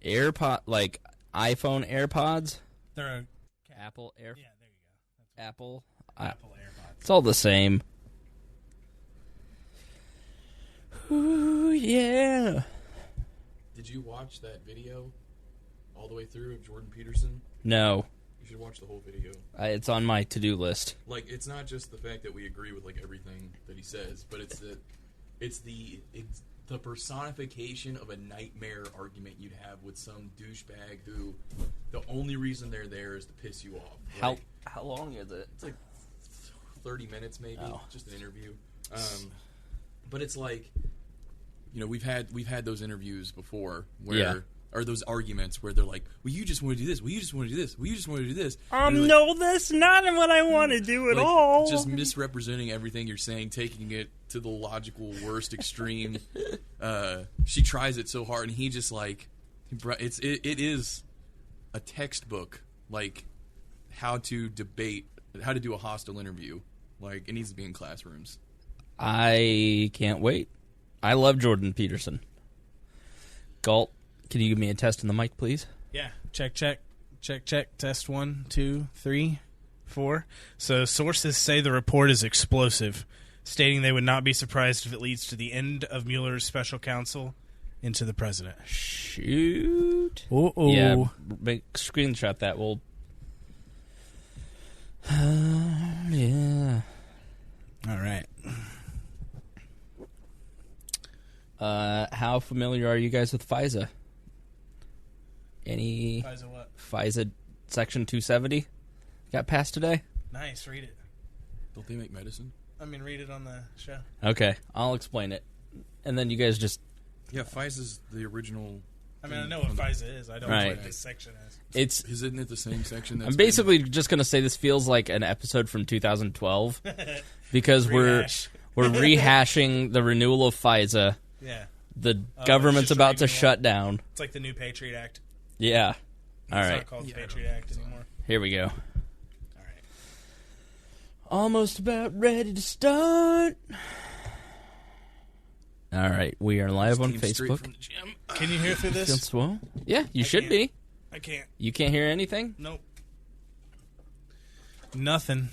AirPod, like iPhone AirPods. They're Apple Air. Yeah, there you go. Apple. Apple AirPods. It's all the same. Ooh, yeah. Did you watch that video all the way through of Jordan Peterson? No. You should watch the whole video. It's on my to-do list. Like, it's not just the fact that we agree with like everything that he says, but it's the personification of a nightmare argument you'd have with some douchebag who the only reason they're there is to piss you off. How long is it? It's like 30 minutes maybe, just an interview. But it's like, you know, we've had those interviews before where or those arguments where they're like, well, you just want to do this. Well, you just want to do this. Well, you just want to do this. No, that's not what I want to do at all. Just misrepresenting everything you're saying, taking it to the logical worst extreme. She tries it so hard, and he just like, it is a textbook, like how to debate, how to do a hostile interview. Like, it needs to be in classrooms. I can't wait. I love Jordan Peterson. Gault, can you give me a test in the mic, please? Yeah. Check. Test 1, 2, 3, 4. So sources say the report is explosive, stating they would not be surprised if it leads to the end of Mueller's special counsel into the president. Shoot. Uh-oh. Yeah, screenshot that. We'll... yeah. All right. How familiar are you guys with FISA? Any FISA what? FISA Section 270 got passed today? Nice. Read it. Don't they make medicine? I mean, read it on the show. Okay, I'll explain it. And then you guys just... Yeah, FISA's the original... I mean, I know what FISA is. I don't know what this section is. Isn't it the same section? That's I'm basically just going to say this feels like an episode from 2012 because we're rehashing the renewal of FISA. Yeah. The government's about to shut down. It's like the new Patriot Act. Yeah. All right. It's not called the Patriot Act anymore. Here we go. All right. Almost about ready to start. All right. We are live on Facebook. Can you hear through this? Well, yeah, you should be. I can't. You can't hear anything? Nope. Nothing.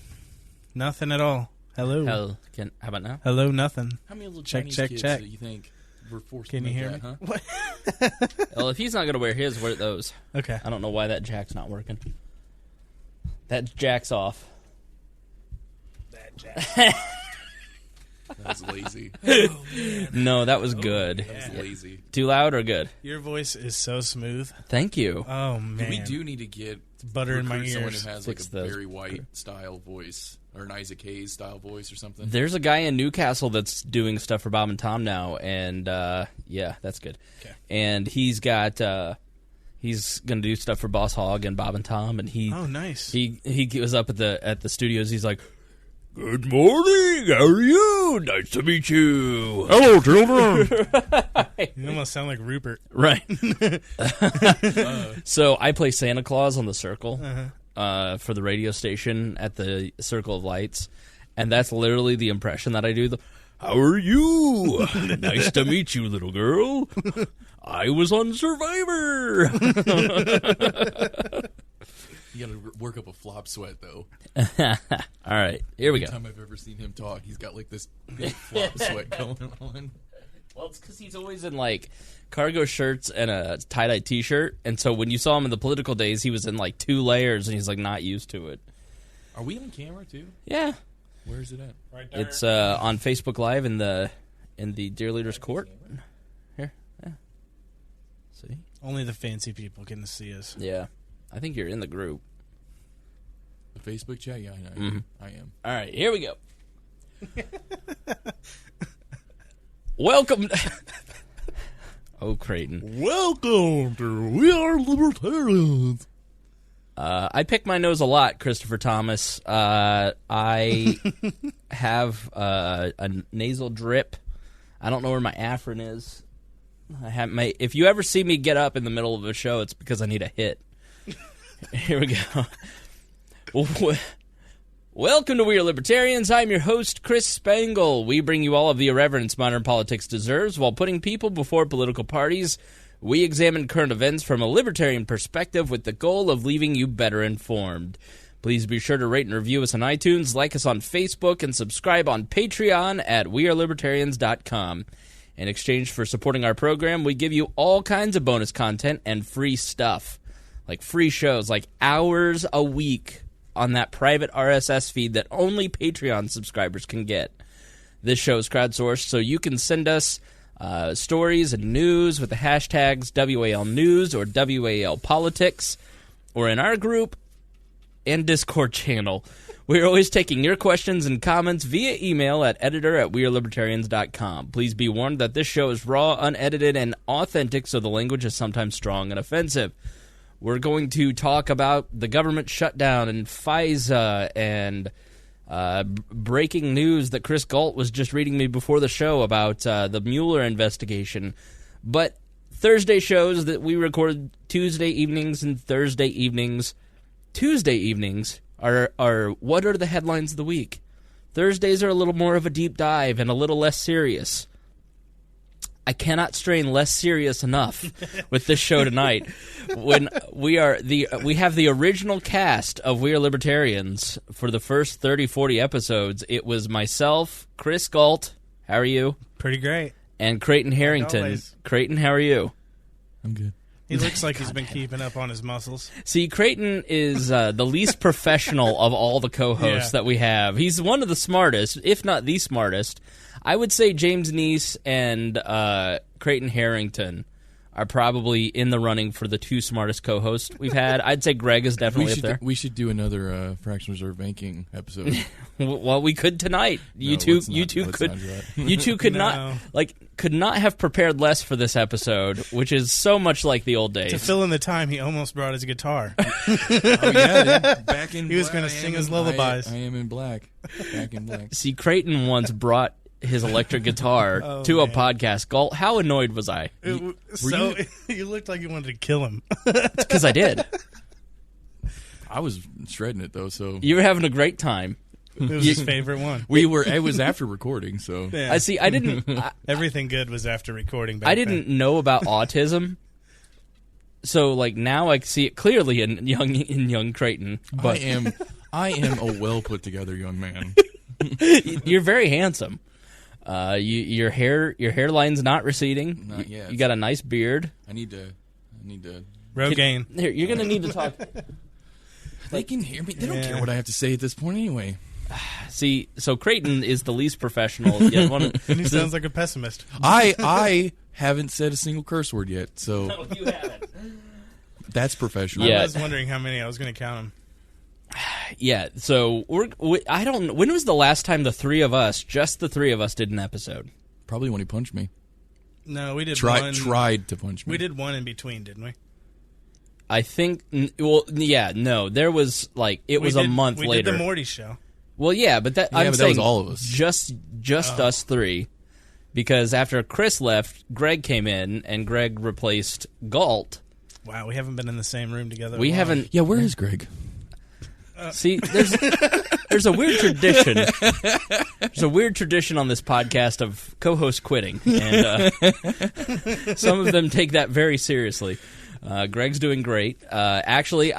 Nothing at all. Hello. How about now? Hello, nothing. How many little check, Chinese check, kids check. do you think we're forced Can to you make hear that, me? huh? What? Well, if he's not going to wear his, wear those. Okay. I don't know why that jack's not working. That jack's off. That jack. That's lazy. Oh, man. No, that was good. That was lazy. Too loud or good? Your voice is so smooth. Thank you. Oh, man. We do need to get butter in my someone ears. who has Fix like a those. Barry White style voice or an Isaac Hayes style voice or something. There's a guy in Newcastle that's doing stuff for Bob and Tom now, and yeah, that's good. Okay. And he's got he's gonna do stuff for Boss Hogg and Bob and Tom, and he nice. He was up at the studios. He's like, "Good morning, how are you? Nice to meet you. Hello, children." You almost sound like Rupert. Right. So I play Santa Claus on the Circle for the radio station at the Circle of Lights, and that's literally the impression that I do. How are you? Nice to meet you, little girl. I was on Survivor. You got to work up a flop sweat though. All right, here we go. Every time I've ever seen him talk, he's got like this big flop sweat going on. Well, it's because he's always in, like, cargo shirts and a tie-dye T-shirt. And so when you saw him in the political days, he was in, like, 2 layers, and he's, like, not used to it. Are we on camera, too? Yeah. Where is it at? Right there. It's on Facebook Live in the Dear Leaders Court. Here. Yeah. See? Only the fancy people can see us. Yeah. I think you're in the group. The Facebook chat? Yeah, I know. Mm-hmm. I am. All right, here we go. Welcome. Oh, Creighton. Welcome to We Are Libertarians. I pick my nose a lot, Christopher Thomas. I have a nasal drip. I don't know where my Afrin is. I have my. If you ever see me get up in the middle of a show, it's because I need a hit. Here we go. Welcome to We Are Libertarians. I'm your host, Chris Spangle. We bring you all of the irreverence modern politics deserves while putting people before political parties. We examine current events from a libertarian perspective with the goal of leaving you better informed. Please be sure to rate and review us on iTunes, like us on Facebook, and subscribe on Patreon at wearelibertarians.com. In exchange for supporting our program, we give you all kinds of bonus content and free stuff, like free shows, like hours a week on that private RSS feed that only Patreon subscribers can get. This show is crowdsourced, so you can send us stories and news with the hashtags WAL News or WAL Politics, or in our group and Discord channel. We're always taking your questions and comments via email at editor@wearelibertarians.com. Please be warned that this show is raw, unedited, and authentic, so the language is sometimes strong and offensive. We're going to talk about the government shutdown and FISA and breaking news that Chris Gault was just reading me before the show about the Mueller investigation. But Thursday shows that we record Tuesday evenings and Thursday evenings. Tuesday evenings are what are the headlines of the week. Thursdays are a little more of a deep dive and a little less serious. I cannot strain less serious enough with this show tonight. When we have the original cast of We Are Libertarians for the first 30, 40 episodes. It was myself, Chris Gault, how are you? Pretty great. And Creighton Harrington. Creighton, how are you? I'm good. He looks like he's been keeping up on his muscles. See, Creighton is the least professional of all the co-hosts that we have. He's one of the smartest, if not the smartest. I would say James Neese and Creighton Harrington are probably in the running for the two smartest co-hosts we've had. I'd say Greg is definitely up there. We should do another Fraction Reserve Banking episode. Well, we could tonight. You two could not have prepared less for this episode, which is so much like the old days. To fill in the time, he almost brought his guitar. Back in he was going to sing his lullabies. I am in black. Back in black. See, Creighton once brought his electric guitar to a podcast. Gault, how annoyed was I? You looked like you wanted to kill him. Because I did. I was shredding it though, so you were having a great time. It was his favorite one. It was after recording, so yeah. I see. I didn't. Everything good was after recording. Back I didn't know about autism, so like now I see it clearly in young Creighton. But I am a well put together young man. You're very handsome. Your hairline's not receding. Not yet. You got a nice beard. I need to. Rogaine. Here, you're gonna need to talk. They can hear me. They don't care what I have to say at this point anyway. See, so Creighton is the least professional. And he sounds like a pessimist. I haven't said a single curse word yet, so no, you haven't. That's professional. I was wondering how many I was going to count them. Yeah, so I don't. When was the last time just the three of us, did an episode? Probably when he punched me. No, we did one. one. Tried to punch me. We did one in between, didn't we? I think. Well, yeah, no. There was it was a month later. We did the Morty show. Well, yeah, but that that was all of us. Just us three, because after Chris left, Greg came in, and Greg replaced Gault. Wow, we haven't been in the same room together. We haven't. Yeah, where is Greg? See, there's a weird tradition. There's a weird tradition on this podcast of co-hosts quitting, and some of them take that very seriously. Greg's doing great. Actually,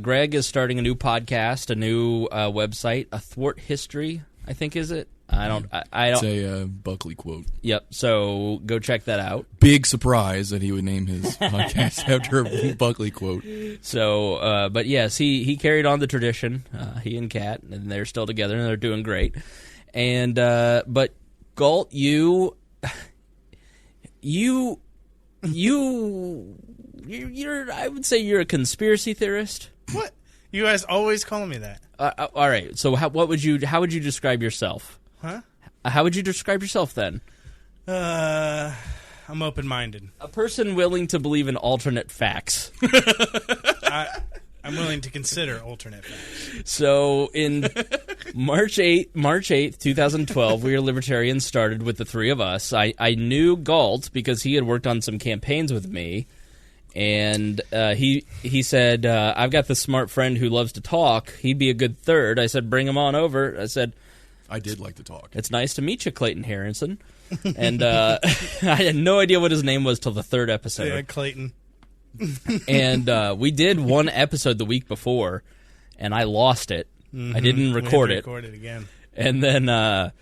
Greg is starting a new podcast, a new website, A Thwart History, I think is it? I don't. It's a Buckley quote. Yep. So go check that out. Big surprise that he would name his podcast after a Buckley quote. So, but yes, he carried on the tradition. He and Kat, and they're still together, and they're doing great. And but Gault, you're I would say you're a conspiracy theorist. What? You guys always call me that. All right. So how would you describe yourself? Huh? How would you describe yourself then? I'm open-minded. A person willing to believe in alternate facts. I'm willing to consider alternate facts. So in March 8th, 2012, We Are Libertarians started with the three of us. I knew Gault because he had worked on some campaigns with me. And he said, I've got this smart friend who loves to talk. He'd be a good third. I said, bring him on over. I said, I did like to talk. It's nice to meet you, Creighton Harrington. And I had no idea what his name was till the third episode. Yeah, Clayton. And we did one episode the week before, and I lost it. I didn't record it. Record it again. And then...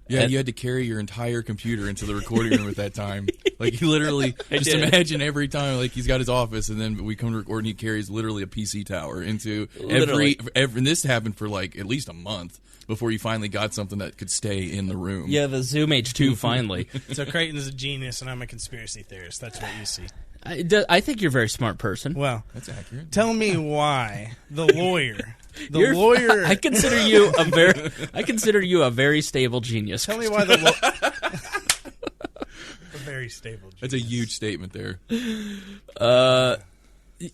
you had to carry your entire computer into the recording room at that time. Like, you literally, imagine every time, like, he's got his office, and then we come to record, and he carries literally a PC tower into every and this happened for, like, at least a month before you finally got something that could stay in the room. Yeah, the Zoom H2 finally. So Creighton's a genius, and I'm a conspiracy theorist. That's what you see. I think you're a very smart person. Well, That's accurate. tell me why the lawyer... lawyer. I consider you a very stable genius. Tell me why the a very stable. Genius. That's a huge statement there.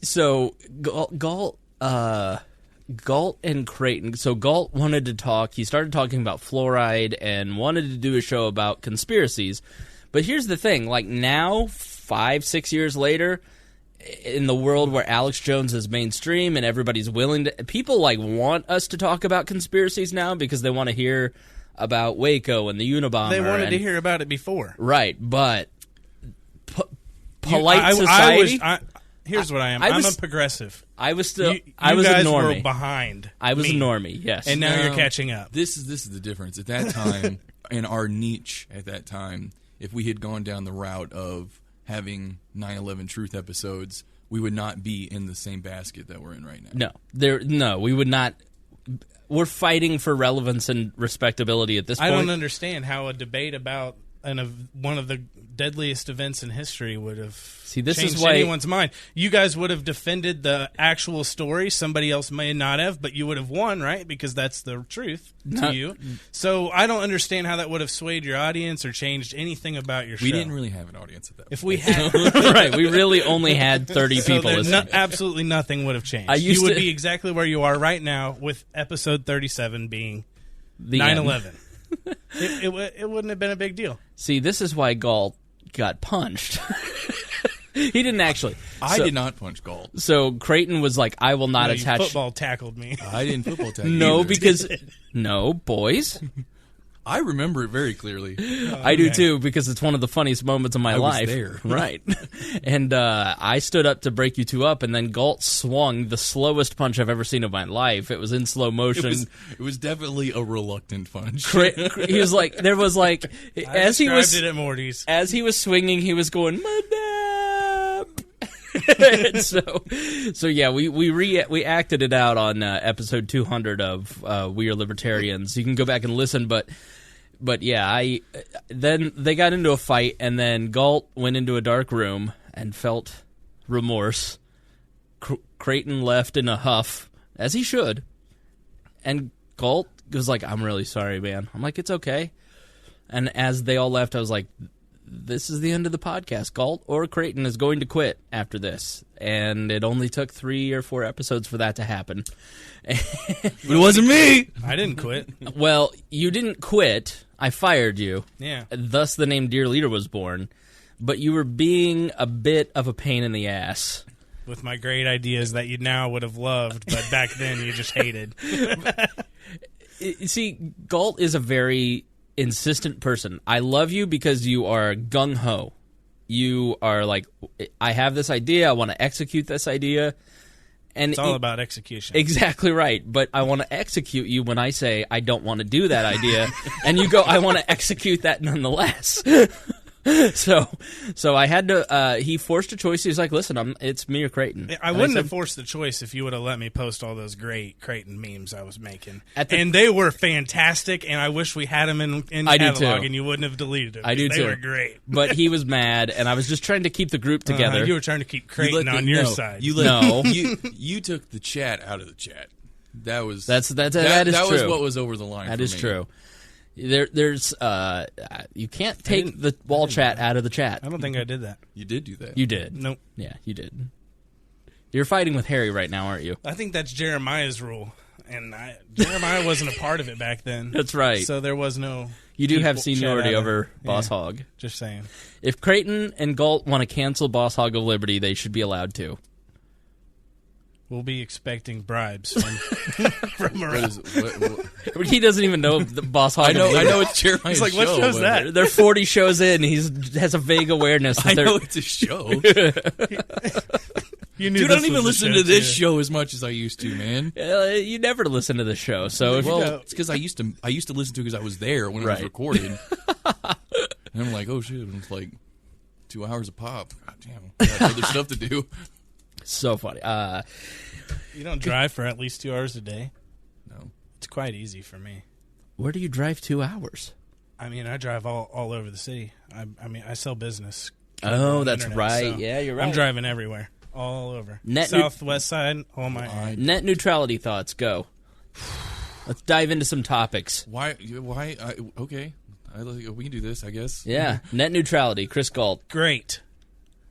So Gault and Creighton. So Gault wanted to talk. He started talking about fluoride and wanted to do a show about conspiracies. But here's the thing: like now, 5-6 years later, in the world where Alex Jones is mainstream and everybody's willing to, people like want us to talk about conspiracies now because they want to hear about Waco and the Unabomber. They wanted to hear about it before, right? But polite society. Here's what I am. I'm a progressive. I was still. I was guys a normie. were behind. I was me. a normie. Yes, and now you're catching up. This is the difference. At that time, in our niche at that time, if we had gone down the route of having 9/11 Truth episodes, we would not be in the same basket that we're in right now. No, we would not. We're fighting for relevance and respectability at this point. I don't understand how a debate about one of the deadliest events in history would have changed anyone's mind. You guys would have defended the actual story. Somebody else may not have, but you would have won, right? Because that's the truth to you. So I don't understand how that would have swayed your audience or changed anything about your show. We didn't really have an audience at that point. If we had... Right, we really only had 30 people listening. Absolutely nothing would have changed. You would be exactly where you are right now with episode 37 being 9/11. It wouldn't have been a big deal. See, this is why Gault got punched. He didn't actually. I did not punch Gault. So Creighton was like, I will not attach... You football tackled me. I didn't football tackle No, either. because... No, boys. I remember it very clearly. I do too, because it's one of the funniest moments of my life. Was there. Right. And I stood up to break you two up, and then Gault swung the slowest punch I've ever seen in my life. It was in slow motion. It was definitely a reluctant punch. He was like, there was like, as he was it at Morty's. As he was swinging, he was going, Madame. so yeah, we acted it out on episode 200 of We Are Libertarians. You can go back and listen, but yeah, then they got into a fight, and then Gault went into a dark room and felt remorse. Creighton left in a huff, as he should, and Gault was like, "I'm really sorry, man." I'm like, "It's okay." And as they all left, I was like, this is the end of the podcast. Gault or Creighton is going to quit after this. And it only took 3 or 4 episodes for that to happen. But it wasn't me. I didn't quit. Well, you didn't quit. I fired you. Yeah. Thus the name Dear Leader was born. But you were being a bit of a pain in the ass. With my great ideas that you now would have loved, but back then you just hated. See, Gault is a very insistent person. I love you because you are gung-ho. You are like, I have this idea, I want to execute this idea. And it's all about execution. Exactly right. But I want to execute you when I say I don't want to do that idea. And you go, I want to execute that nonetheless. So I had to. He forced a choice. He was like, "Listen, it's me or Creighton." I wouldn't have forced the choice if you would have let me post all those great Creighton memes I was making, and they were fantastic. And I wish we had them in catalog, and you wouldn't have deleted them. I do too. They were great, but he was mad, and I was just trying to keep the group together. You were trying to keep Creighton on your side. You took the chat out of the chat. That is true. That was what was over the line. That is true. There's you can't take the wall chat out of the chat. I don't think I did that. You did do that. You did. Nope. Yeah, you did. You're fighting with Harry right now, aren't you? I think that's Jeremiah's rule, and Jeremiah wasn't a part of it back then. That's right. So there was no. You do have seniority over Boss Hog. Just saying. If Creighton and Gault want to cancel Boss Hog of Liberty, they should be allowed to. We'll be expecting bribes from Morale. He doesn't even know the Boss Hog. I know it's Jeremiah's He's like, show. what show's that? They're 40 shows in. He has a vague awareness. That I know it's a show. You knew Dude, I don't even listen to this too. show as much as I used to, man. You never listen to the show, so if Well, you it's because I used to listen to it because I was there when it was recorded. And I'm like, oh shit, and it's like 2 hours a pop. God damn, I got other stuff to do. so funny. You don't drive for at least 2 hours a day? No. It's quite easy for me. Where do you drive 2 hours? I mean, I drive all over the city. I mean, I sell business. Oh, that's internet, right. so Yeah, you're right. I'm driving everywhere, all over. Net Southwest side, all my... Net neutrality thoughts, go. Let's dive into some topics. Why? Okay. We can do this, I guess. Yeah, net neutrality, Chris Gault. Great.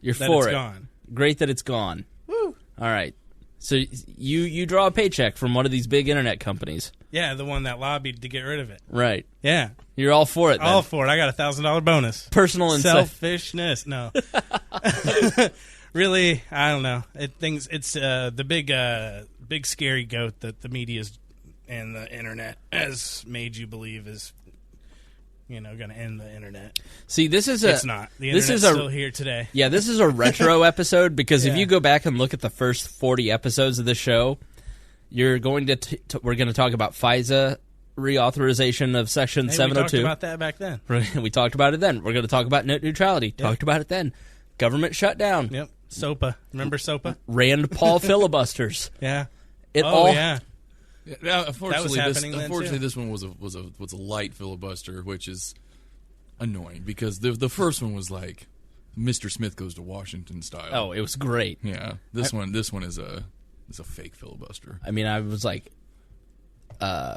You're that for it's it. gone. Great that it's gone. Woo. All right. So you draw a paycheck from one of these big internet companies. Yeah, the one that lobbied to get rid of it. Right. Yeah. You're all for it then. All for it. I got a $1,000 bonus. Personal and selfishness. No. Really, I don't know. It's the big scary goat that the media's and the internet has made you believe is going to end the internet. See, It's not. The internet's still here today. Yeah, this is a retro episode because if Yeah. you go back and look at the first 40 episodes of the show, you're going to we're going to talk about FISA reauthorization of Section 702. We talked about that back then. Right, we talked about it then. We're going to talk about net neutrality. Talked about it then. Government shutdown. Yep. SOPA. Remember SOPA? Rand Paul filibusters. Yeah. Yeah. Yeah, unfortunately, happening this one was a light filibuster, which is annoying because the first one was like Mr. Smith goes to Washington style. Oh, it was great. Yeah, this one is a fake filibuster. I mean, I was like, I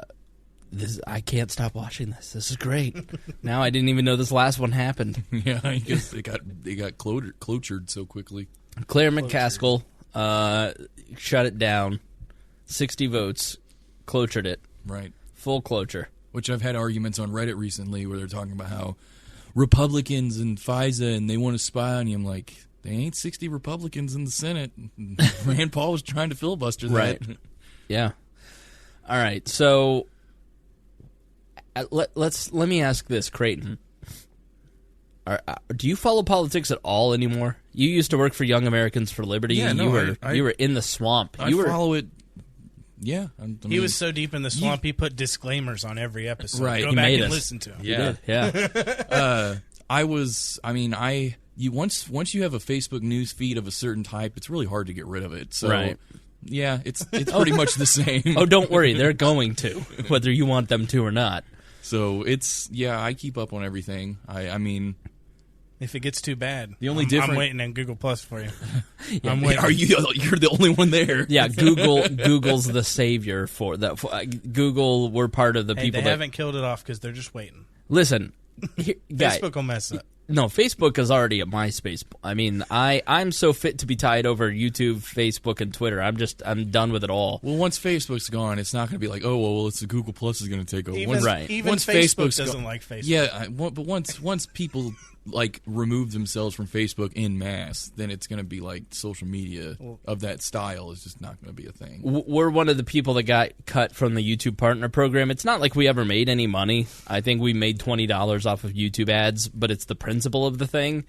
can't stop watching this. This is great. Now I didn't even know this last one happened. Yeah, I guess they got clotured so quickly. Claire McCaskill shut it down. 60 votes, clotured it. Right. Full cloture. Which I've had arguments on Reddit recently where they're talking about how Republicans and FISA and they want to spy on you. I'm like, they ain't 60 Republicans in the Senate. Rand Paul was trying to filibuster that. Right. Yeah. All right. So let me ask this, Creighton. Do you follow politics at all anymore? You used to work for Young Americans for Liberty. Yeah, no, you were in the swamp. I follow it. Yeah. He was so deep in the swamp, he put disclaimers on every episode. Right. Go He back made and us. listen to him. Yeah. Once you have a Facebook news feed of a certain type, it's really hard to get rid of it. So, Right. yeah, it's pretty much the same. Oh, don't worry. They're going to, whether you want them to or not. So I keep up on everything. I mean, If it gets too bad, The only I'm difference- waiting on Google Plus for you. Yeah, I'm waiting. you're the only one there. Yeah, Google's the savior for that. Google, we're part of the Hey, people they that haven't killed it off because they're just waiting. listen. Guy, Facebook will mess up. no, Facebook is already a MySpace. I mean, I'm so fit to be tied over YouTube, Facebook, and Twitter. I'm done with it all. Well, once Facebook's gone, it's not going to be like, oh, well, it's the Google Plus is going to take over. Even, Right. even Once Facebook Facebook's doesn't gone- like Facebook. Yeah, but once people like remove themselves from Facebook en masse, then it's going to be like social media of that style is just not going to be a thing. We're one of the people that got cut from the YouTube Partner Program. It's not like we ever made any money. I think we made $20 off of YouTube ads, but it's the principle of the thing.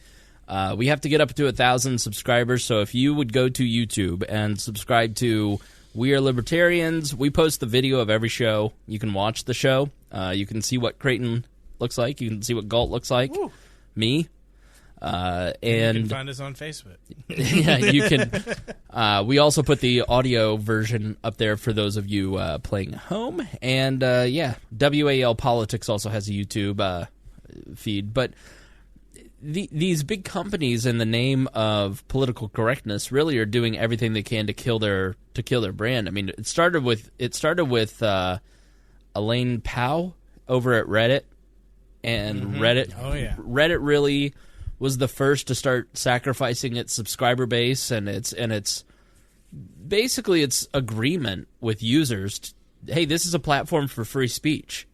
We have to get up to 1,000 subscribers, so if you would go to YouTube and subscribe to We Are Libertarians, we post the video of every show. You can watch the show. You can see what Creighton looks like. You can see what Gault looks like. Woo. Me. You And can find us on Facebook. yeah, you can. We also put the audio version up there for those of you playing at home. And yeah, WAL Politics also has a YouTube feed. But these big companies, in the name of political correctness, really are doing everything they can to kill their brand. I mean, it started with Elaine Powell over at Reddit, and Reddit really was the first to start sacrificing its subscriber base and its basically its agreement with users. Hey, this is a platform for free speech.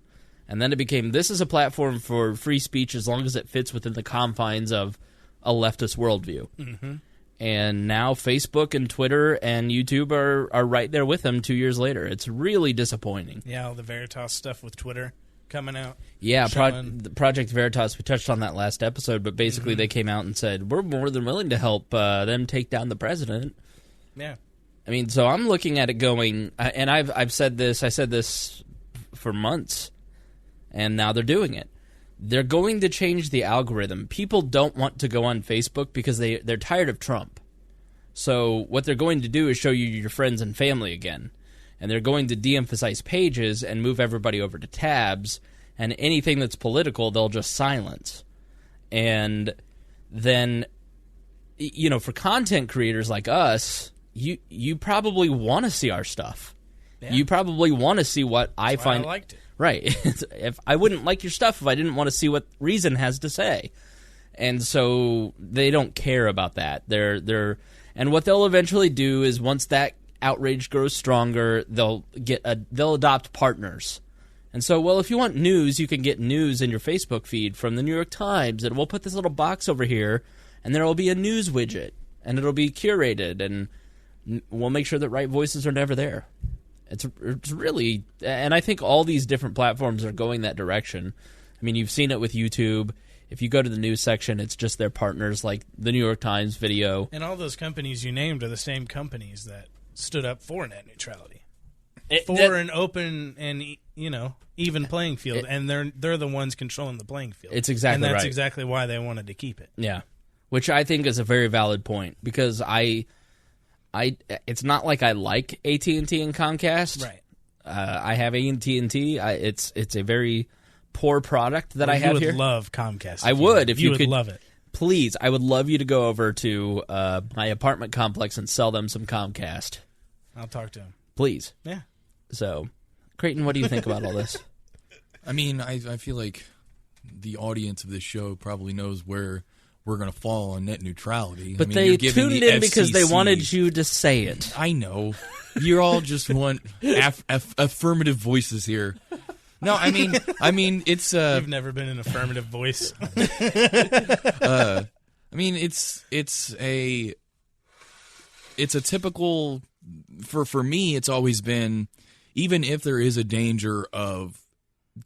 And then it became, this is a platform for free speech as long as it fits within the confines of a leftist worldview. Mm-hmm. And now Facebook and Twitter and YouTube are right there with him 2 years later. It's really disappointing. Yeah, all the Veritas stuff with Twitter coming out. Yeah, Project Veritas, we touched on that last episode, but basically they came out and said, we're more than willing to help them take down the president. Yeah. I mean, so I'm looking at it going, and I said this for months, and now they're doing it. They're going to change the algorithm. People don't want to go on Facebook because they're tired of Trump. So what they're going to do is show you your friends and family again. And they're going to de-emphasize pages and move everybody over to tabs, and anything that's political, they'll just silence. And then, you know, for content creators like us, you probably want to see our stuff. Yeah. You probably want to see what I find. I liked it. Right. If I wouldn't like your stuff if I didn't want to see what Reason has to say. And so they don't care about that. And what they'll eventually do is once that outrage grows stronger, they'll adopt partners. And so, well, if you want news, you can get news in your Facebook feed from the New York Times, and we'll put this little box over here, and there will be a news widget, and it'll be curated, and we'll make sure that right voices are never there. It's really, and I think all these different platforms are going that direction. I mean, you've seen it with YouTube. If you go to the news section, it's just their partners, like the New York Times Video. And all those companies you named are the same companies that stood up for net neutrality, an open and even playing field, and they're the ones controlling the playing field. It's exactly right. And that's exactly why they wanted to keep it. Yeah, which I think is a very valid point because it's not like I like AT&T and Comcast. Right. I have AT&T. It's a very poor product that I have here. You would love Comcast. I would if you could love it. Please, I would love you to go over to my apartment complex and sell them some Comcast. I'll talk to him. Please. Yeah. So, Creighton, what do you think about all this? I mean, I feel like the audience of this show probably knows where we're going to fall on net neutrality. But they tuned in because they wanted you to say it. I know. You're all just one affirmative voices here. No, I mean, it's You've never been an affirmative voice. I mean, it's a typical for me. It's always been, even if there is a danger of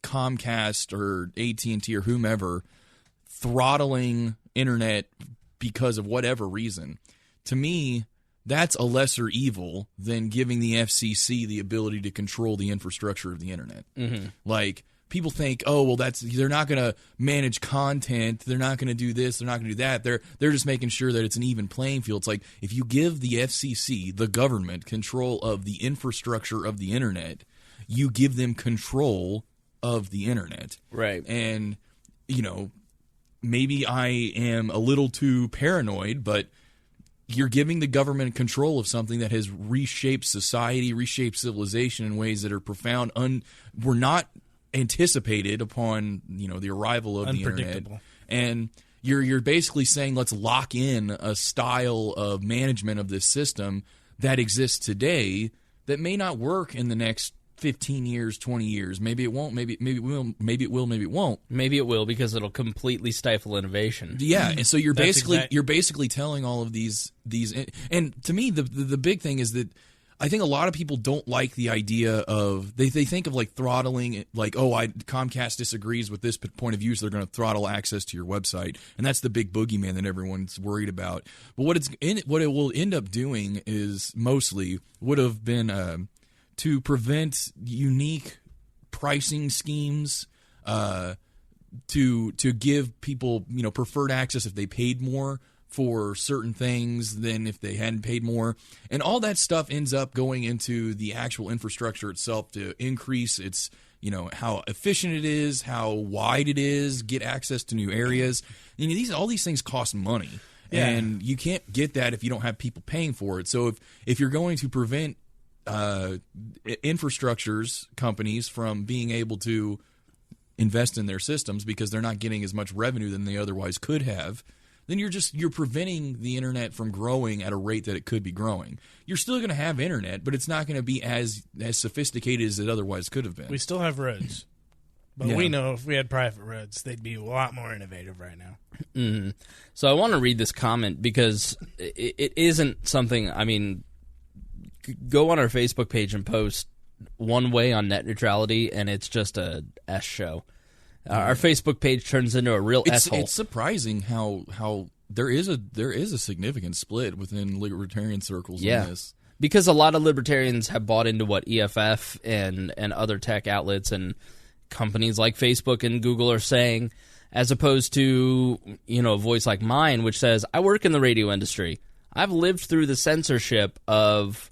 Comcast or AT&T or whomever throttling internet because of whatever reason, to me, that's a lesser evil than giving the FCC the ability to control the infrastructure of the internet. Mm-hmm. Like, people think, oh, well, they're not going to manage content, they're not going to do this, they're not going to do that. They're just making sure that it's an even playing field. It's like, if you give the FCC, the government, control of the infrastructure of the internet, you give them control of the internet. Right. And, maybe I am a little too paranoid, but you're giving the government control of something that has reshaped society, reshaped civilization in ways that are profound, were not anticipated upon the arrival of the internet. And you're basically saying, let's lock in a style of management of this system that exists today that may not work in the next 15 years, 20 years. Maybe it won't. Maybe it will. Maybe it will. Maybe it won't. Maybe it will because it'll completely stifle innovation. Yeah, and so you're basically telling all of these. And to me, the big thing is that I think a lot of people don't like the idea of they think of like throttling, like, oh, Comcast disagrees with this point of view, so they're going to throttle access to your website, and that's the big boogeyman that everyone's worried about. But what it will end up doing is mostly would have been to prevent unique pricing schemes, to give people preferred access if they paid more for certain things than if they hadn't paid more, and all that stuff ends up going into the actual infrastructure itself to increase its how efficient it is, how wide it is, get access to new areas. All these things cost money, and you can't get that if you don't have people paying for it. So if you're going to prevent infrastructures companies from being able to invest in their systems because they're not getting as much revenue than they otherwise could have, then you're preventing the internet from growing at a rate that it could be growing. You're still going to have internet, but it's not going to be as sophisticated as it otherwise could have been. We still have roads. But we know if we had private roads, they'd be a lot more innovative right now. Mm-hmm. So I want to read this comment because it isn't something, I mean, go on our Facebook page and post one way on net neutrality, and it's just a S show. Our Facebook page turns into a real S-hole. It's surprising how there is a significant split within libertarian circles in this. Because a lot of libertarians have bought into what EFF and other tech outlets and companies like Facebook and Google are saying, as opposed to, a voice like mine, which says, I work in the radio industry. I've lived through the censorship of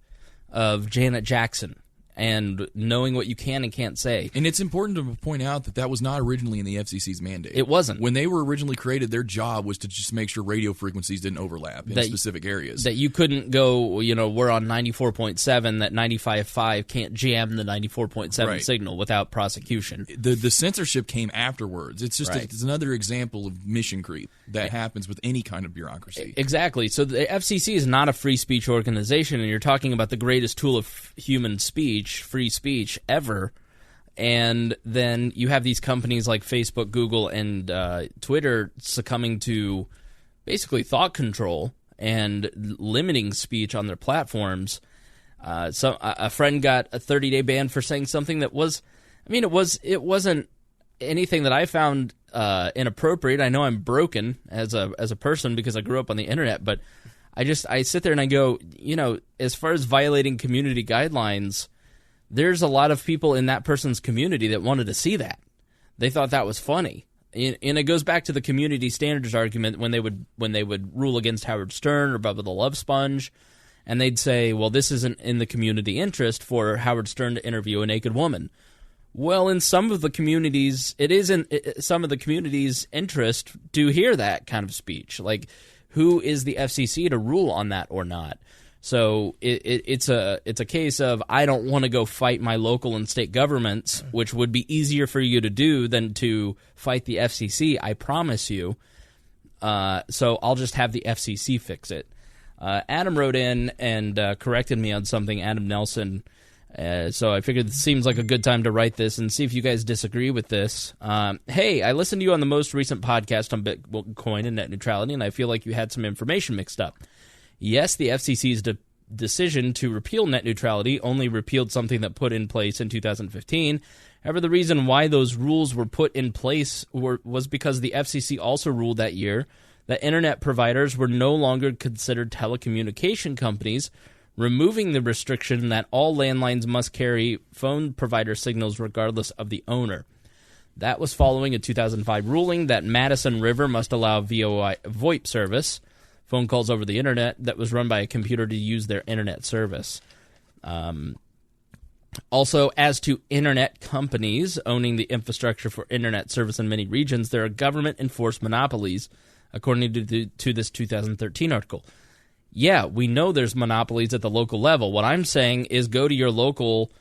Janet Jackson and knowing what you can and can't say. And it's important to point out that was not originally in the FCC's mandate. It wasn't. When they were originally created, their job was to just make sure radio frequencies didn't overlap in specific areas. That you couldn't go, we're on 94.7, that 95.5 can't jam the 94.7 signal without prosecution. The censorship came afterwards. It's just it's another example of mission creep that happens with any kind of bureaucracy. Exactly. So the FCC is not a free speech organization, and you're talking about the greatest tool of human speech, free speech ever, and then you have these companies like Facebook, Google, and Twitter succumbing to basically thought control and limiting speech on their platforms. So a friend got a 30-day ban for saying something that was, it wasn't anything that I found inappropriate. I know I'm broken as a person because I grew up on the internet, but I sit there and I go, as far as violating community guidelines, there's a lot of people in that person's community that wanted to see that. They thought that was funny. And it goes back to the community standards argument when they would rule against Howard Stern or Bubba the Love Sponge, and they'd say, well, this isn't in the community interest for Howard Stern to interview a naked woman. Well, in some of the communities, it is in some of the communities' interest to hear that kind of speech. Like, who is the FCC to rule on that or not? So it's a case of I don't want to go fight my local and state governments, which would be easier for you to do than to fight the FCC, I promise you. So I'll just have the FCC fix it. Adam wrote in and corrected me on something, Adam Nelson. So I figured it seems like a good time to write this and see if you guys disagree with this. Hey, I listened to you on the most recent podcast on Bitcoin and net neutrality, and I feel like you had some information mixed up. Yes, the FCC's decision to repeal net neutrality only repealed something that put in place in 2015. However, the reason why those rules were put in place was because the FCC also ruled that year that internet providers were no longer considered telecommunication companies, removing the restriction that all landlines must carry phone provider signals regardless of the owner. That was following a 2005 ruling that Madison River must allow VoIP service, phone calls over the internet, that was run by a computer to use their internet service. Also, as to internet companies owning the infrastructure for internet service in many regions, there are government-enforced monopolies, according to this 2013 article. Yeah, we know there's monopolies at the local level. What I'm saying is go to your local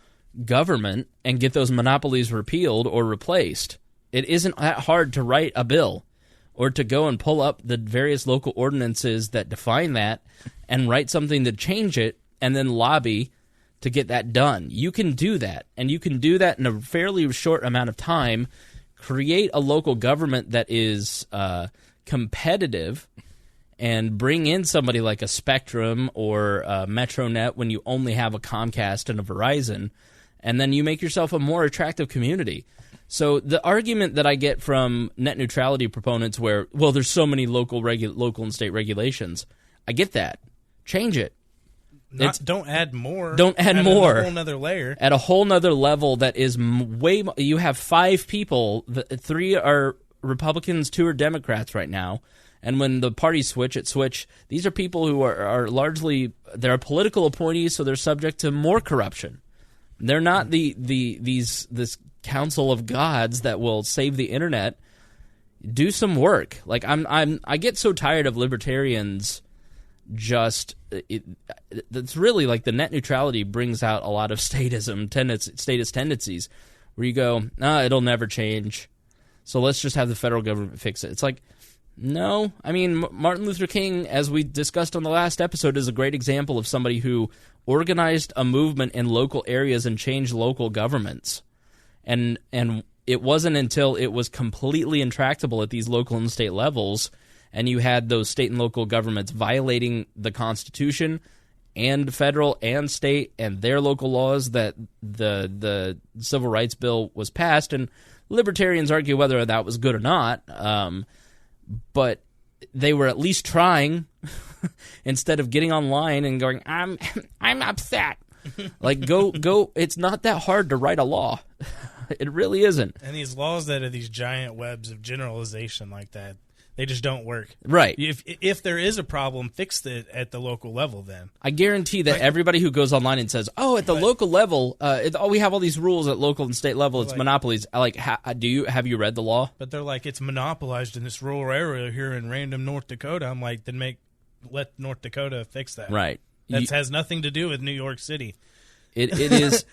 government and get those monopolies repealed or replaced. It isn't that hard to write a bill or to go and pull up the various local ordinances that define that and write something to change it and then lobby to get that done. You can do that, and you can do that in a fairly short amount of time. Create a local government that is competitive and bring in somebody like a Spectrum or a Metronet when you only have a Comcast and a Verizon, and then you make yourself a more attractive community. So the argument that I get from net neutrality proponents where, well, there's so many local and state regulations, I get that. Change it. Don't add more. Don't add more. A whole nother layer. At a whole nother level that is way more. You have 5 people. 3 are Republicans, 2 are Democrats right now. And when the parties switch, these are people who are largely, they're political appointees, so they're subject to more corruption. They're not this council of gods that will save the internet. Do some work. Like I get so tired of libertarians. It's really like the net neutrality brings out a lot of statist tendencies, where you go, it'll never change, so let's just have the federal government fix it. It's like, no. I mean, Martin Luther King, as we discussed on the last episode, is a great example of somebody who organized a movement in local areas and changed local governments. And it wasn't until it was completely intractable at these local and state levels, and you had those state and local governments violating the Constitution and federal and state and their local laws, that the Civil Rights Bill was passed. And libertarians argue whether that was good or not, but they were at least trying instead of getting online and going, I'm upset. Like, go. It's not that hard to write a law. It really isn't. And these laws that are these giant webs of generalization like that, they just don't work. Right. If there is a problem, fix it at the local level then. I guarantee that everybody who goes online and says, "Oh, at the local level, we have all these rules at local and state level. It's monopolies." Have you read the law? But they're like, it's monopolized in this rural area here in random North Dakota. I'm like, then let North Dakota fix that. Right. That has nothing to do with New York City. It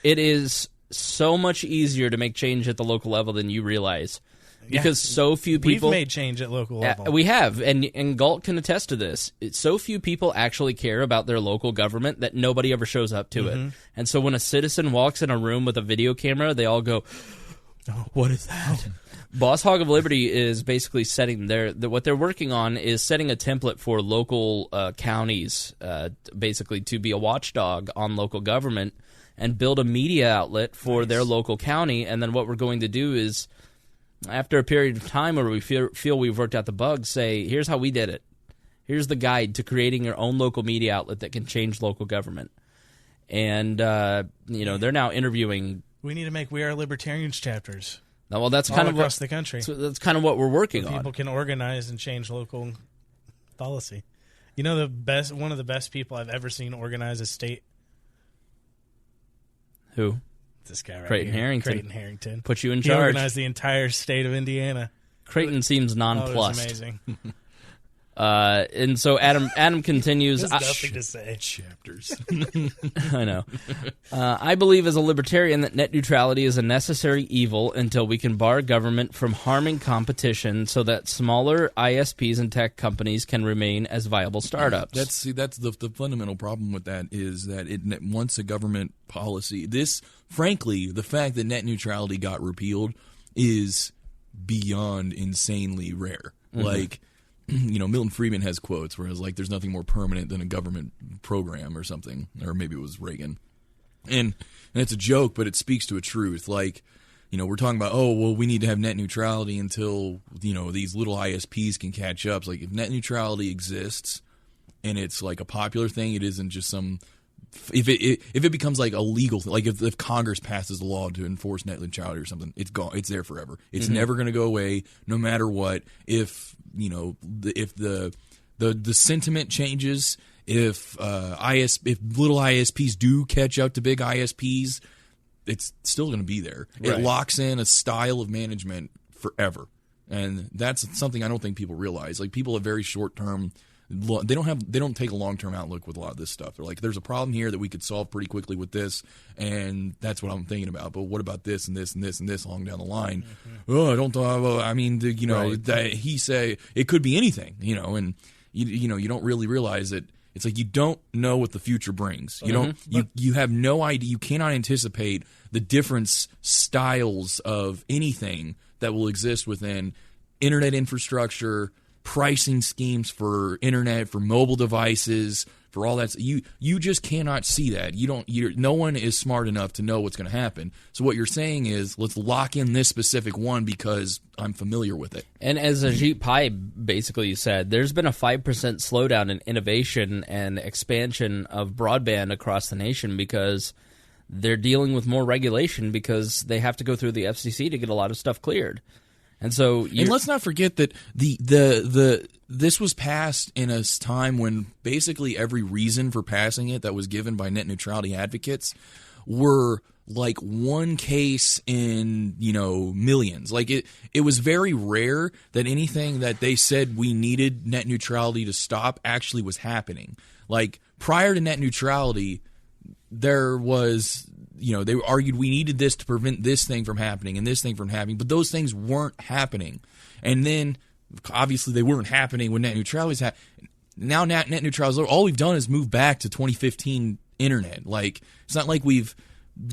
is so much easier to make change at the local level than you realize. Because so few people... We've made change at local level. We have, and Gault can attest to this. So few people actually care about their local government that nobody ever shows up to it. And so when a citizen walks in a room with a video camera, they all go, "Oh, what is that?" Boss Hog of Liberty is basically setting what they're working on is setting a template for local counties, basically to be a watchdog on local government and build a media outlet for their local county. And then what we're going to do is, after a period of time where we feel we've worked out the bugs, say, here's how we did it. Here's the guide to creating your own local media outlet that can change local government. And, they're now interviewing... We need to make We Are Libertarians chapters. Well, that's kind of across the country. That's kind of what we're working on. People can organize and change local policy. You know, one of the best people I've ever seen organize a state... Who? This guy right Creighton here. Harrington. Creighton Harrington. Put you in He charge. organized the entire state of Indiana. Creighton seems nonplussed. It was amazing. And so Adam continues. There's nothing to say. Chapters. I know. I believe as a libertarian that net neutrality is a necessary evil until we can bar government from harming competition so that smaller ISPs and tech companies can remain as viable startups. That's the fundamental problem with that is that once a government policy, frankly, the fact that net neutrality got repealed is beyond insanely rare. Like, Milton Friedman has quotes where it's like, there's nothing more permanent than a government program or something, or maybe it was Reagan. And it's a joke, but it speaks to a truth. Like, we're talking about, we need to have net neutrality until, these little ISPs can catch up. It's like, if net neutrality exists and it's like a popular thing, it isn't just some... If it becomes like a legal thing, like if Congress passes a law to enforce net neutrality or something, it's gone. It's there forever. It's never going to go away, no matter what. If the sentiment changes, if little ISPs do catch up to big ISPs, it's still going to be there. Right. It locks in a style of management forever, and that's something I don't think people realize. Like, people are very short term. They don't take a long-term outlook with a lot of this stuff. They're like, there's a problem here that we could solve pretty quickly with this, and that's what I'm thinking about. But what about this and this and this and this along down the line? Oh, I don't. I mean, right. He say it could be anything, and you don't really realize that. It's like you don't know what the future brings. You don't. You have no idea. You cannot anticipate the different styles of anything that will exist within internet infrastructure, pricing schemes for internet, for mobile devices, for all that. You just cannot see that. No one is smart enough to know what's going to happen. So what you're saying is, let's lock in this specific one because I'm familiar with it. And as Ajit Pai basically said, there's been a 5% slowdown in innovation and expansion of broadband across the nation because they're dealing with more regulation because they have to go through the FCC to get a lot of stuff cleared. And let's not forget that this was passed in a time when basically every reason for passing it that was given by net neutrality advocates were like one case in millions. Like it was very rare that anything that they said we needed net neutrality to stop actually was happening. Like, prior to net neutrality, there was. They argued we needed this to prevent this thing from happening and this thing from happening, but those things weren't happening. And then, obviously, they weren't happening when net neutrality was happening. Now net neutrality, all we've done is move back to 2015 internet. Like, it's not like we've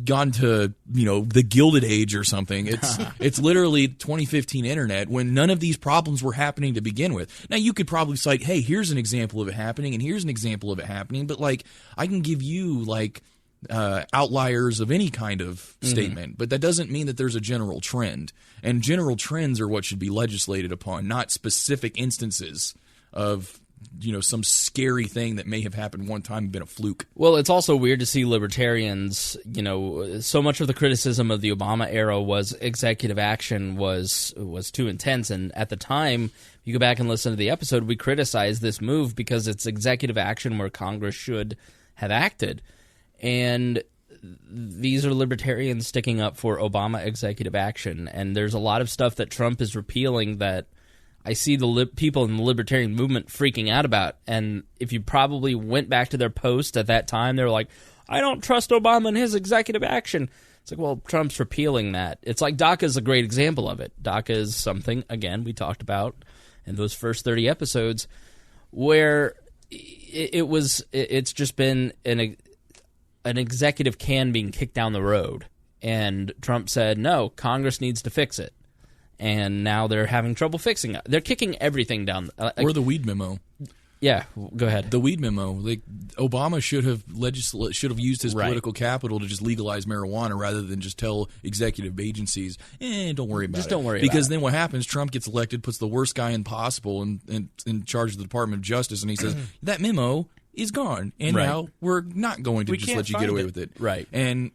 gone to, the Gilded Age or something. It's literally 2015 internet when none of these problems were happening to begin with. Now, you could probably cite, hey, here's an example of it happening, and here's an example of it happening, but, I can give you, outliers of any kind of statement, but that doesn't mean that there's a general trend. And general trends are what should be legislated upon, not specific instances of some scary thing that may have happened one time and been a fluke. Well, it's also weird to see libertarians, so much of the criticism of the Obama era was executive action was too intense. And at the time, you go back and listen to the episode, we criticized this move because it's executive action where Congress should have acted. And these are libertarians sticking up for Obama executive action. And there's a lot of stuff that Trump is repealing that I see the people in the libertarian movement freaking out about. And if you probably went back to their post at that time, they were like, I don't trust Obama and his executive action. It's like, well, Trump's repealing that. It's like DACA is a great example of it. DACA is something, again, we talked about in those first 30 episodes, where it's just been an executive can being kicked down the road. And Trump said, no, Congress needs to fix it. And now they're having trouble fixing it. They're kicking everything down. Or the weed memo. Yeah, go ahead. The weed memo. Obama should have used his political capital to just legalize marijuana rather than just tell executive agencies, don't worry about it. Just don't worry because about then what happens, Trump gets elected, puts the worst guy in possible in charge of the Department of Justice, and he says, that memo is gone, and now we're not going to just let you get away with it. Right. And,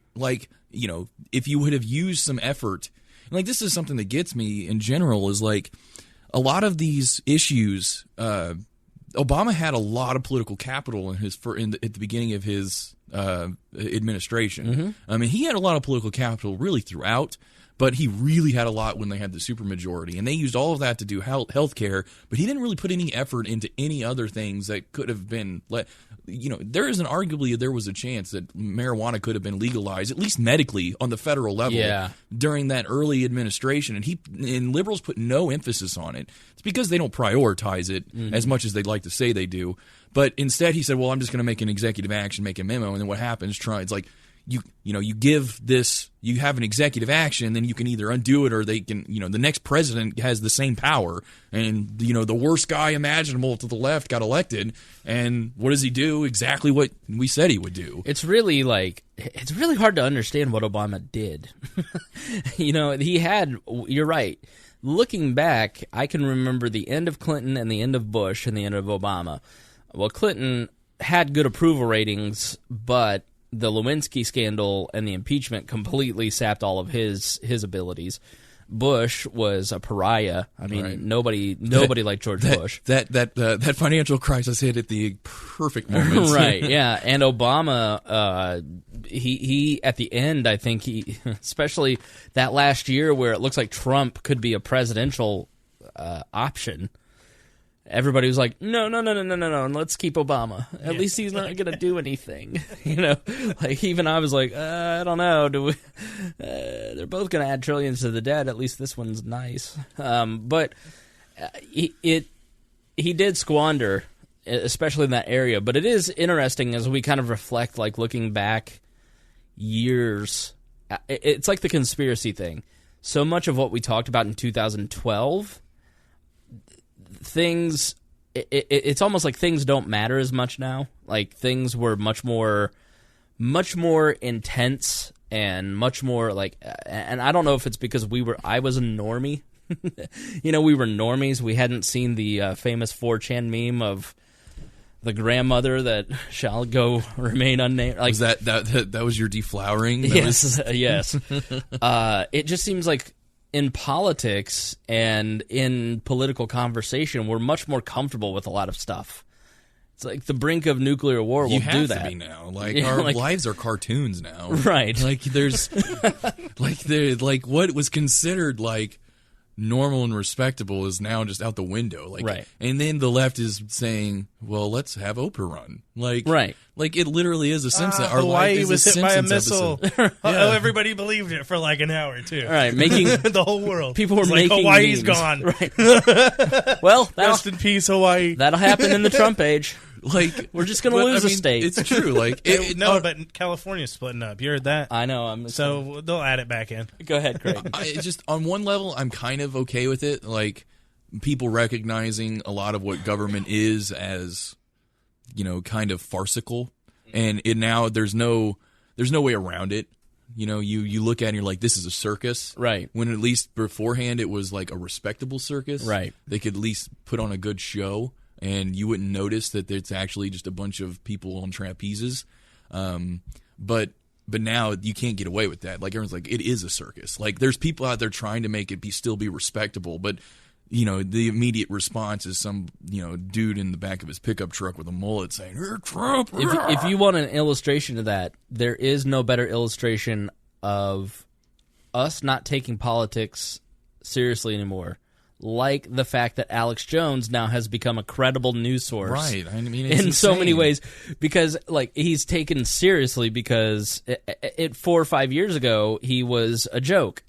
if you would have used some effort, and this is something that gets me in general, is a lot of these issues, Obama had a lot of political capital at the beginning of his administration. Mm-hmm. I mean, he had a lot of political capital really throughout, but he really had a lot when they had the supermajority, and they used all of that to do health care, but he didn't really put any effort into any other things that could have been arguably there was a chance that marijuana could have been legalized, at least medically, on the federal level during that early administration, and liberals put no emphasis on it. It's because they don't prioritize it as much as they'd like to say they do, but instead he said, well, I'm just going to make an executive action, make a memo, and then what happens, it's like, you give this, you have an executive action, then you can either undo it or they can, the next president has the same power. And, the worst guy imaginable to the left got elected. And what does he do? Exactly what we said he would do. It's really it's really hard to understand what Obama did. You're right. Looking back, I can remember the end of Clinton and the end of Bush and the end of Obama. Well, Clinton had good approval ratings, but the Lewinsky scandal and the impeachment completely sapped all of his abilities. Bush was a pariah. I mean, nobody liked George Bush. That financial crisis hit at the perfect moment. Right, yeah. And Obama, he at the end, I think especially that last year where it looks like Trump could be a presidential option. Everybody was like, no, let's keep Obama. At least he's not going to do anything. Even I was like, I don't know. They're both going to add trillions to the debt. At least this one's nice. But he did squander, especially in that area. But it is interesting as we kind of reflect, looking back years. It's like the conspiracy thing. So much of what we talked about in 2012... it's almost like things don't matter as much now. Things were much more intense and much more and I don't know if it's because I was a normie. We were normies. We hadn't seen the famous 4chan meme of the grandmother that shall go remain unnamed. Was that was your deflowering? Yes. It just seems like in politics and in political conversation, we're much more comfortable with a lot of stuff. It's like the brink of nuclear war will do that. To be now. Our lives are cartoons now. Right. There's what was considered normal and respectable is now just out the window. Right. And then the left is saying, well, let's have Oprah run. Right. It literally is a Simpson. Our Hawaii life is was a hit by a Simpsons missile. Everybody believed it for an hour too. All right, making the whole world. People were making Hawaii's memes. gone. Right. Well, rest in peace, Hawaii. That'll happen in the Trump age. Like We're just going to lose a state. It's true. Like but California's splitting up. You heard that? I know. So they'll add it back in. Go ahead, Craig. Just on one level, I'm kind of okay with it. Like people recognizing a lot of what government is as, kind of farcical, and now there's no way around it. You look at it and you're like, this is a circus. Right. When at least beforehand it was like a respectable circus. Right. They could at least put on a good show and you wouldn't notice that it's actually just a bunch of people on trapezes. But now you can't get away with that. Like everyone's like, it is a circus. Like there's people out there trying to make it still be respectable, but the immediate response is some, dude in the back of his pickup truck with a mullet saying, "Hey, Trump." If you want an illustration of that, there is no better illustration of us not taking politics seriously anymore. Like the fact that Alex Jones now has become a credible news source. Right. I mean, it's in so many insane. ways. Because, he's taken seriously because 4 or 5 years ago, he was a joke.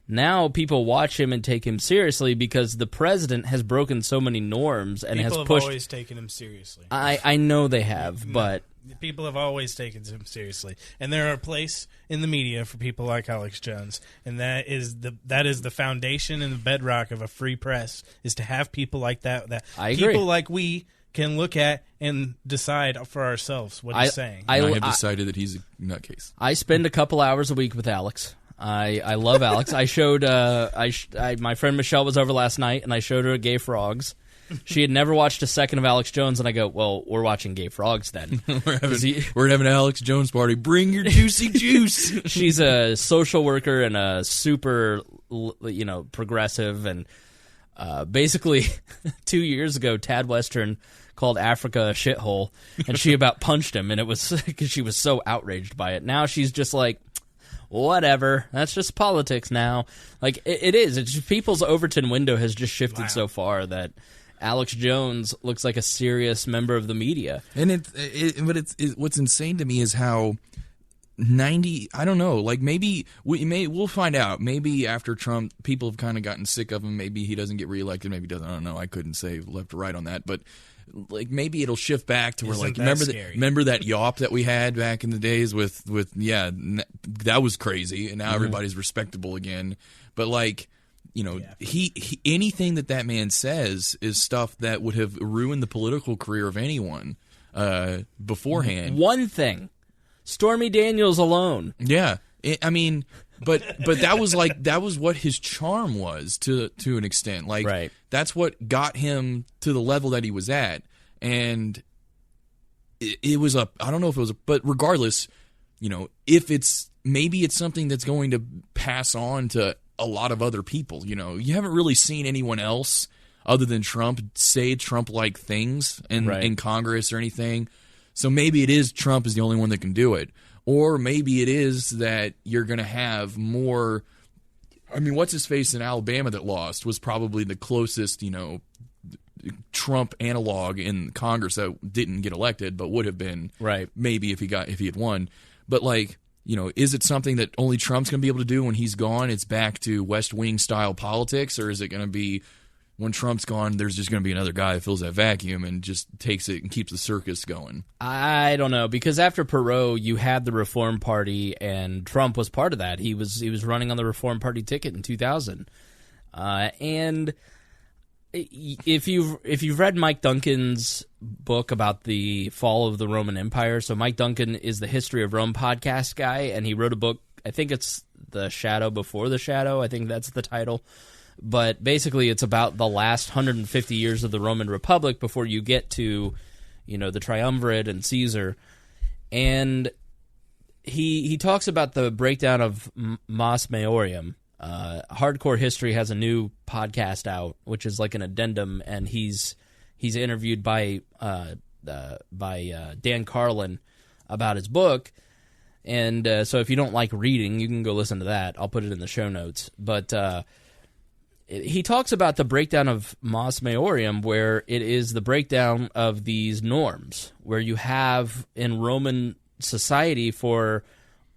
Now people watch him and take him seriously because the president has broken so many norms and People has pushed. have always taken him seriously. I know they have, but people have always taken him seriously, and there are a place in the media for people like Alex Jones, and that is the foundation and the bedrock of a free press is to have people like that. That I agree. People like we can look at and decide for ourselves what he's saying. I have decided that he's a nutcase. I spend a couple hours a week with Alex. I love Alex. I showed my friend Michelle was over last night, and I showed her Gay Frogs. She had never watched a second of Alex Jones, and I go, "Well, we're watching Gay Frogs then." We're having an Alex Jones party. Bring your juicy juice. She's a social worker and a super, progressive, and basically 2 years ago, Tad Western called Africa a shithole, and she about punched him, and it was because she was so outraged by it. Now she's just like, whatever. That's just politics now. Like it is. It's just people's Overton window has just shifted so far that Alex Jones looks like a serious member of the media. And what's insane to me is how 90. I don't know. Like maybe we'll find out. Maybe after Trump, people have kind of gotten sick of him. Maybe he doesn't get reelected. Maybe he doesn't. I don't know. I couldn't say left or right on that, but. Like maybe it'll shift back to where remember that yawp that we had back in the days with that was crazy and now everybody's respectable again, but he anything that man says is stuff that would have ruined the political career of anyone beforehand. One thing, Stormy Daniels alone. Yeah, But that was what his charm was to an extent. Like right. That's what got him to the level that he was at. And it was I don't know if it was but regardless, if it's something that's going to pass on to a lot of other people. You haven't really seen anyone else other than Trump say Trump-like things in Congress or anything. So maybe it is Trump is the only one that can do it. Or maybe it is that you're going to have more. I mean, what's his face in Alabama that lost was probably the closest, Trump analog in Congress that didn't get elected, but would have been maybe if he had won. But is it something that only Trump's going to be able to do when he's gone? It's back to West Wing style politics, or is it going to be? When Trump's gone, there's just going to be another guy that fills that vacuum and just takes it and keeps the circus going. I don't know, because after Perot, you had the Reform Party, and Trump was part of that. He was running on the Reform Party ticket in 2000, and if you've read Mike Duncan's book about the fall of the Roman Empire, so Mike Duncan is the History of Rome podcast guy, and he wrote a book. I think it's The Shadow Before the Shadow. I think that's the title. But basically, it's about the last 150 years of the Roman Republic before you get to, the Triumvirate and Caesar. And he talks about the breakdown of Mos Maiorum. Hardcore History has a new podcast out, which is like an addendum, and he's interviewed by Dan Carlin about his book. And so if you don't like reading, you can go listen to that. I'll put it in the show notes. But he talks about the breakdown of Mos Maiorum, where it is the breakdown of these norms, where you have in Roman society for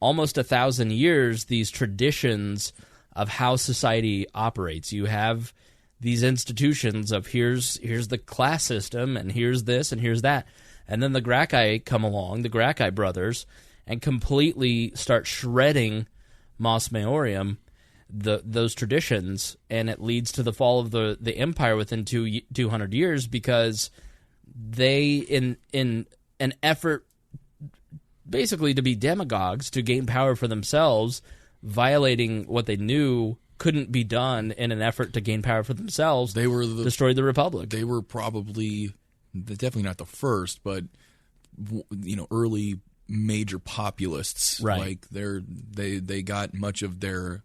almost 1,000 years these traditions of how society operates. You have these institutions of here's the class system, and here's this, and here's that. And then the Gracchi come along, the Gracchi brothers, and completely start shredding Mos Maiorum, those traditions, and it leads to the fall of the empire within 200 years, because they, in an effort basically to be demagogues, to gain power for themselves, violating what they knew couldn't be done in an effort to gain power for themselves, they were destroyed the republic. They were probably definitely not the first, but early major populists. Right. Like they got much of their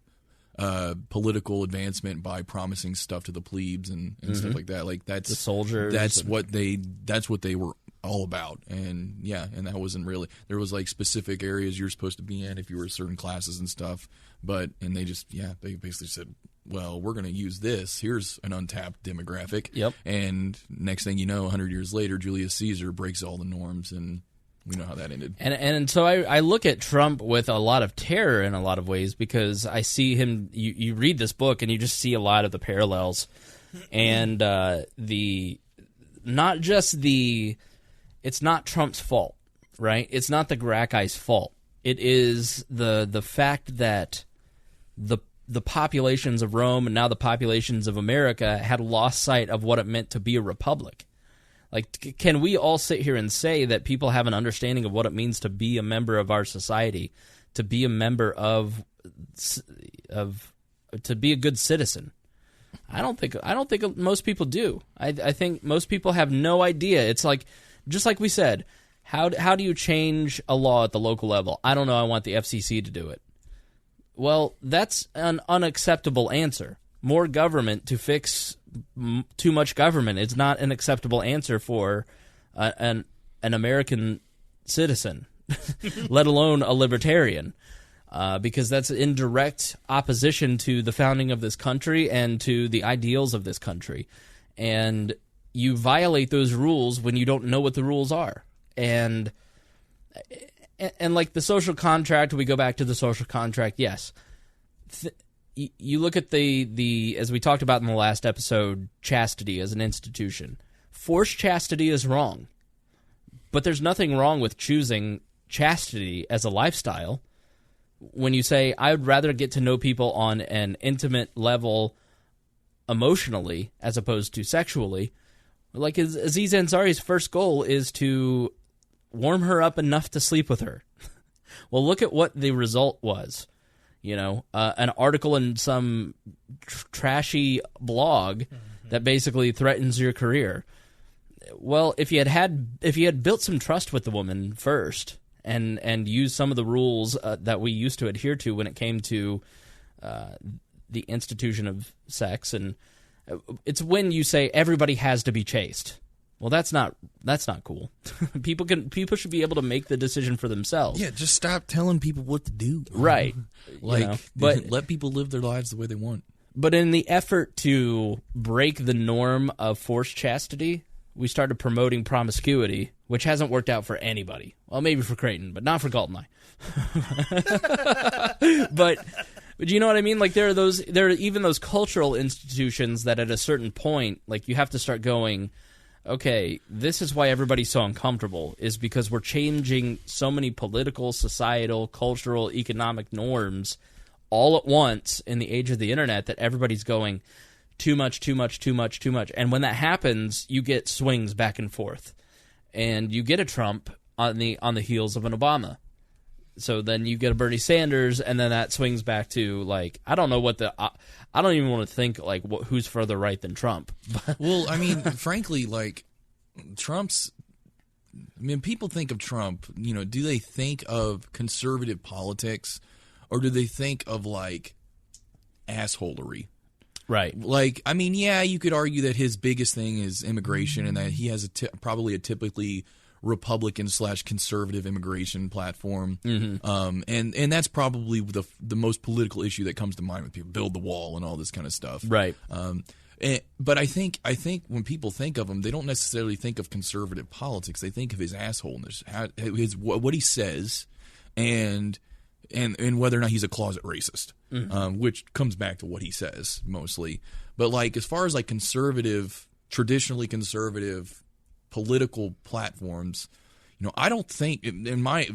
political advancement by promising stuff to the plebes and stuff like that. Like that's the soldiers. That's what they were all about. And and that wasn't really, there was like specific areas you're supposed to be in if you were certain classes and stuff. And they just they basically said, well, we're going to use this. Here's an untapped demographic. Yep. And next thing you know, 100 years later, Julius Caesar breaks all the norms, and we know how that ended. And so I look at Trump with a lot of terror in a lot of ways, because I see him. You read this book and you just see a lot of the parallels, and it's not Trump's fault, right? It's not the Gracchi's fault. It is the fact that the populations of Rome and now the populations of America had lost sight of what it meant to be a republic. Like, can we all sit here and say that people have an understanding of what it means to be a member of our society, to be a member to be a good citizen? I don't think most people do. I think most people have no idea. It's like, just like we said, how do you change a law at the local level? I don't know. I want the FCC to do it. Well, that's an unacceptable answer. More government to fix too much government is not an acceptable answer for an American citizen, let alone a libertarian, because that's in direct opposition to the founding of this country and to the ideals of this country. And you violate those rules when you don't know what the rules are. And like the social contract, we go back to the social contract, yes. You look at the as we talked about in the last episode, chastity as an institution. Forced chastity is wrong. But there's nothing wrong with choosing chastity as a lifestyle. When you say, I would rather get to know people on an intimate level emotionally as opposed to sexually, like Aziz Ansari's first goal is to warm her up enough to sleep with her. Well, look at what the result was. An article in some trashy blog that basically threatens your career. Well, if you had built some trust with the woman first and used some of the rules that we used to adhere to when it came to the institution of sex, and it's when you say everybody has to be chaste. Well, that's not cool. People should be able to make the decision for themselves. Yeah, just stop telling people what to do. Right. But let people live their lives the way they want. But in the effort to break the norm of forced chastity, we started promoting promiscuity, which hasn't worked out for anybody. Well, maybe for Creighton, but not for Gault and I. But you know what I mean? Like there are even those cultural institutions that at a certain point, like you have to start going, okay, this is why everybody's so uncomfortable, is because we're changing so many political, societal, cultural, economic norms all at once in the age of the internet that everybody's going too much, too much, too much, too much. And when that happens, you get swings back and forth. And you get a Trump on the heels of an Obama. So then you get a Bernie Sanders, and then that swings back to, like, I don't even want to think, like, who's further right than Trump. Well, I mean, frankly, like, people think of Trump, do they think of conservative politics, or do they think of, like, assholery? Right. Like, I mean, yeah, you could argue that his biggest thing is immigration, and that he has probably a typically Republican/conservative immigration platform, and that's probably the most political issue that comes to mind with people. Build the wall and all this kind of stuff, right? But I think when people think of him, they don't necessarily think of conservative politics. They think of his assholeness, what he says, and whether or not he's a closet racist, which comes back to what he says mostly. But like as far as like traditionally conservative political platforms, I don't think,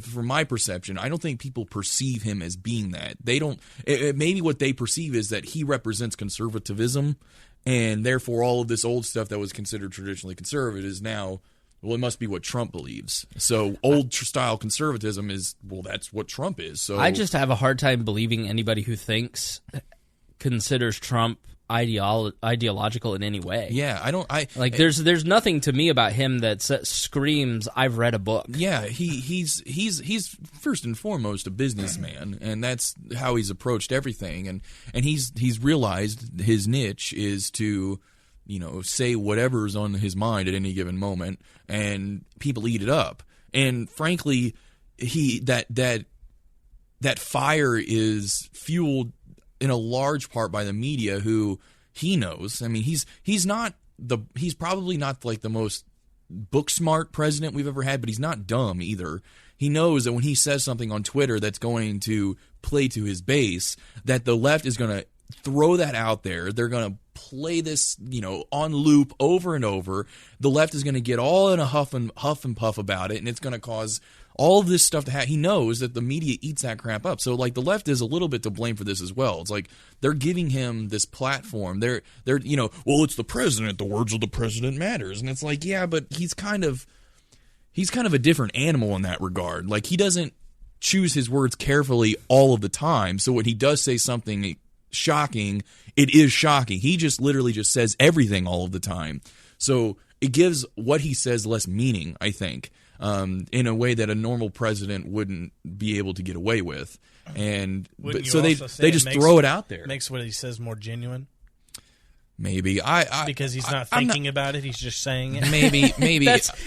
from my perception, I don't think people perceive him as being that. They don't. Maybe what they perceive is that he represents conservatism, and therefore all of this old stuff that was considered traditionally conservative is now, well, it must be what Trump believes. So old style conservatism is, well, that's what Trump is. So I just have a hard time believing anybody who considers Trump ideological in any way. Yeah, I don't. There's nothing to me about him that screams, "I've read a book." Yeah, he's first and foremost a businessman, and that's how he's approached everything. And he's realized his niche is to, say whatever's on his mind at any given moment, and people eat it up. And frankly, that fire is fueled in a large part by the media, who he knows. I mean, he's probably not like the most book smart president we've ever had, but he's not dumb either. He knows that when he says something on Twitter that's going to play to his base, that the left is going to throw that out there. They're going to play this, on loop over and over. The left is going to get all in a huff and puff about it, and it's going to cause all of this stuff to happen. He knows that the media eats that crap up. So, the left is a little bit to blame for this as well. It's like they're giving him this platform. They're well, it's the president. The words of the president matters. And it's like, yeah, but he's kind of a different animal in that regard. Like, he doesn't choose his words carefully all of the time. So when he does say something shocking, it is shocking. He just literally just says everything all of the time. So it gives what he says less meaning, I think. In a way that a normal president wouldn't be able to get away with, so they just throw it out there. Makes what he says more genuine. Maybe because he's not thinking about it; he's just saying it. Maybe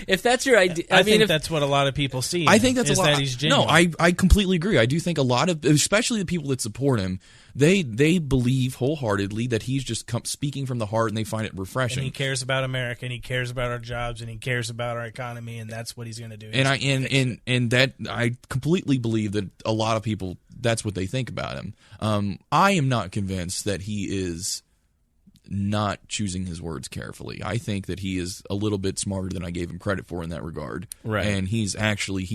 if that's your idea. I think that's what a lot of people see. I think that's a lot. That he's genuine. No, I completely agree. I do think a lot of, especially the people that support him, they believe wholeheartedly that he's just speaking from the heart, and they find it refreshing. And he cares about America, and he cares about our jobs, and he cares about our economy, and that's what he's going to do. And that I completely believe that a lot of people, that's what they think about him. I am not convinced that he is not choosing his words carefully. I think that he is a little bit smarter than I gave him credit for in that regard. Right. And he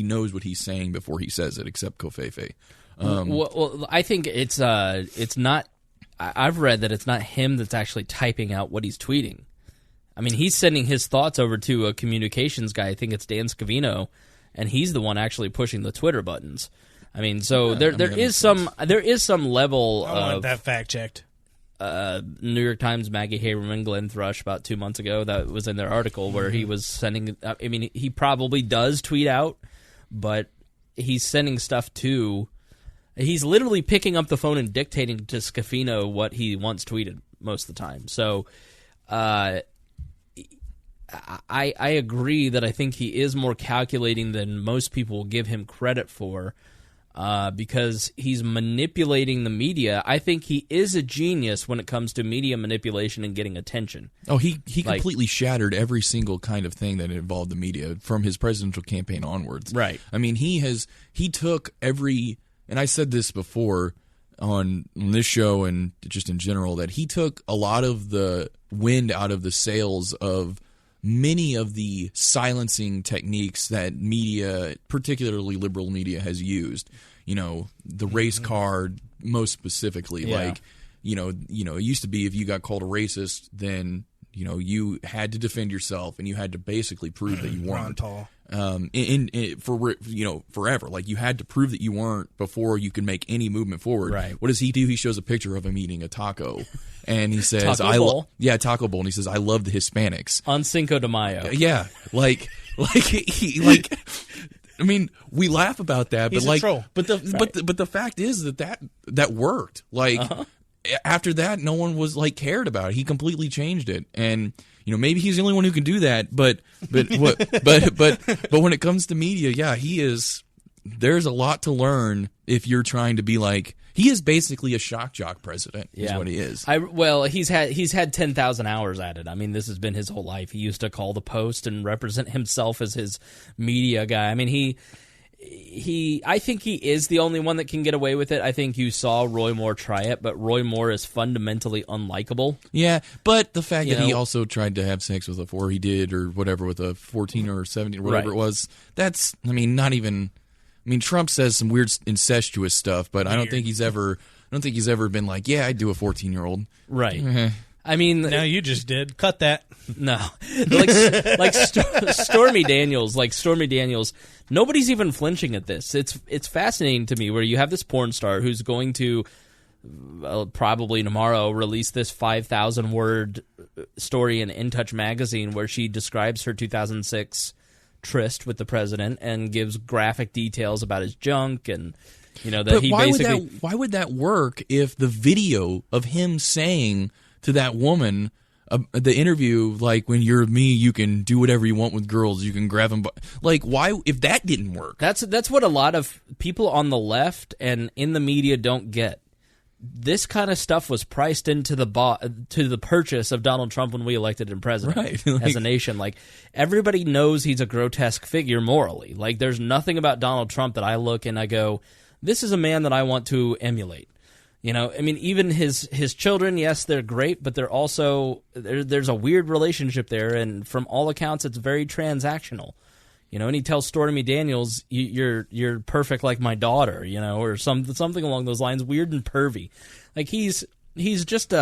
knows what he's saying before he says it, except Kofefe. Well, I think it's not. I've read that it's not him that's actually typing out what he's tweeting. I mean, he's sending his thoughts over to a communications guy. I think it's Dan Scavino, and he's the one actually pushing the Twitter buttons. I mean, so there is some level I want that fact checked. New York Times, Maggie Haberman, Glenn Thrush, about 2 months ago, that was in their article where he was sending. I mean, he probably does tweet out, but he's sending stuff to. He's literally picking up the phone and dictating to Scafino what he wants tweeted most of the time. So, I agree that I think he is more calculating than most people will give him credit for, because he's manipulating the media. I think he is a genius when it comes to media manipulation and getting attention. Oh, he completely shattered every single kind of thing that involved the media from his presidential campaign onwards. Right. I mean, he took every. And I said this before on this show and just in general, that he took a lot of the wind out of the sails of many of the silencing techniques that media, particularly liberal media, has used. The race card most specifically. Yeah. Like, it used to be if you got called a racist, then you had to defend yourself and you had to basically prove that you weren't. Forever. Like, you had to prove that you weren't before you could make any movement forward. Right. What does he do? He shows a picture of him eating a taco, and he says, Taco Bowl? Taco Bowl, and he says, "I love the Hispanics." On Cinco de Mayo. Yeah, I mean, we laugh about that, He's but a troll. but the fact is that worked. Like, after that, no one was cared about it. He completely changed it, and maybe he's the only one who can do that. But when it comes to media, yeah, he is. There's a lot to learn if you're trying to be like. He is basically a shock jock president. Is what he is. He's had 10,000 hours at it. I mean, this has been his whole life. He used to call the Post and represent himself as his media guy. I mean, I think he is the only one that can get away with it. I think you saw Roy Moore try it, but Roy Moore is fundamentally unlikable. Yeah, but the fact that he also tried to have sex with or he did, or whatever, with a 14 or 17 or whatever it was, that's, I mean, not even, I mean, Trump says some weird incestuous stuff, but I don't think he's ever been like, yeah, I'd do a 14-year-old. Right. I mean, now you just did. Cut that. No, like Stormy Daniels. Nobody's even flinching at this. It's fascinating to me where you have this porn star who's going to probably tomorrow release this 5,000 word story in In Touch magazine where she describes her 2006 tryst with the president and gives graphic details about his junk and that but he why would that work if the video of him saying to that woman, the interview, like, when you're me, you can do whatever you want with girls, you can grab them. Like, why, if that didn't work? That's what a lot of people on the left and in the media don't get. This kind of stuff was priced into the purchase of Donald Trump when we elected him president, right. As a nation. Like, everybody knows he's a grotesque figure morally. Like, there's nothing about Donald Trump that I look and I go, this is a man that I want to emulate. I mean, even his children, yes, they're great, but they're also there's a weird relationship there, and from all accounts, it's very transactional. And he tells Stormy Daniels, "You're perfect like my daughter," or something along those lines, weird and pervy. Like he's just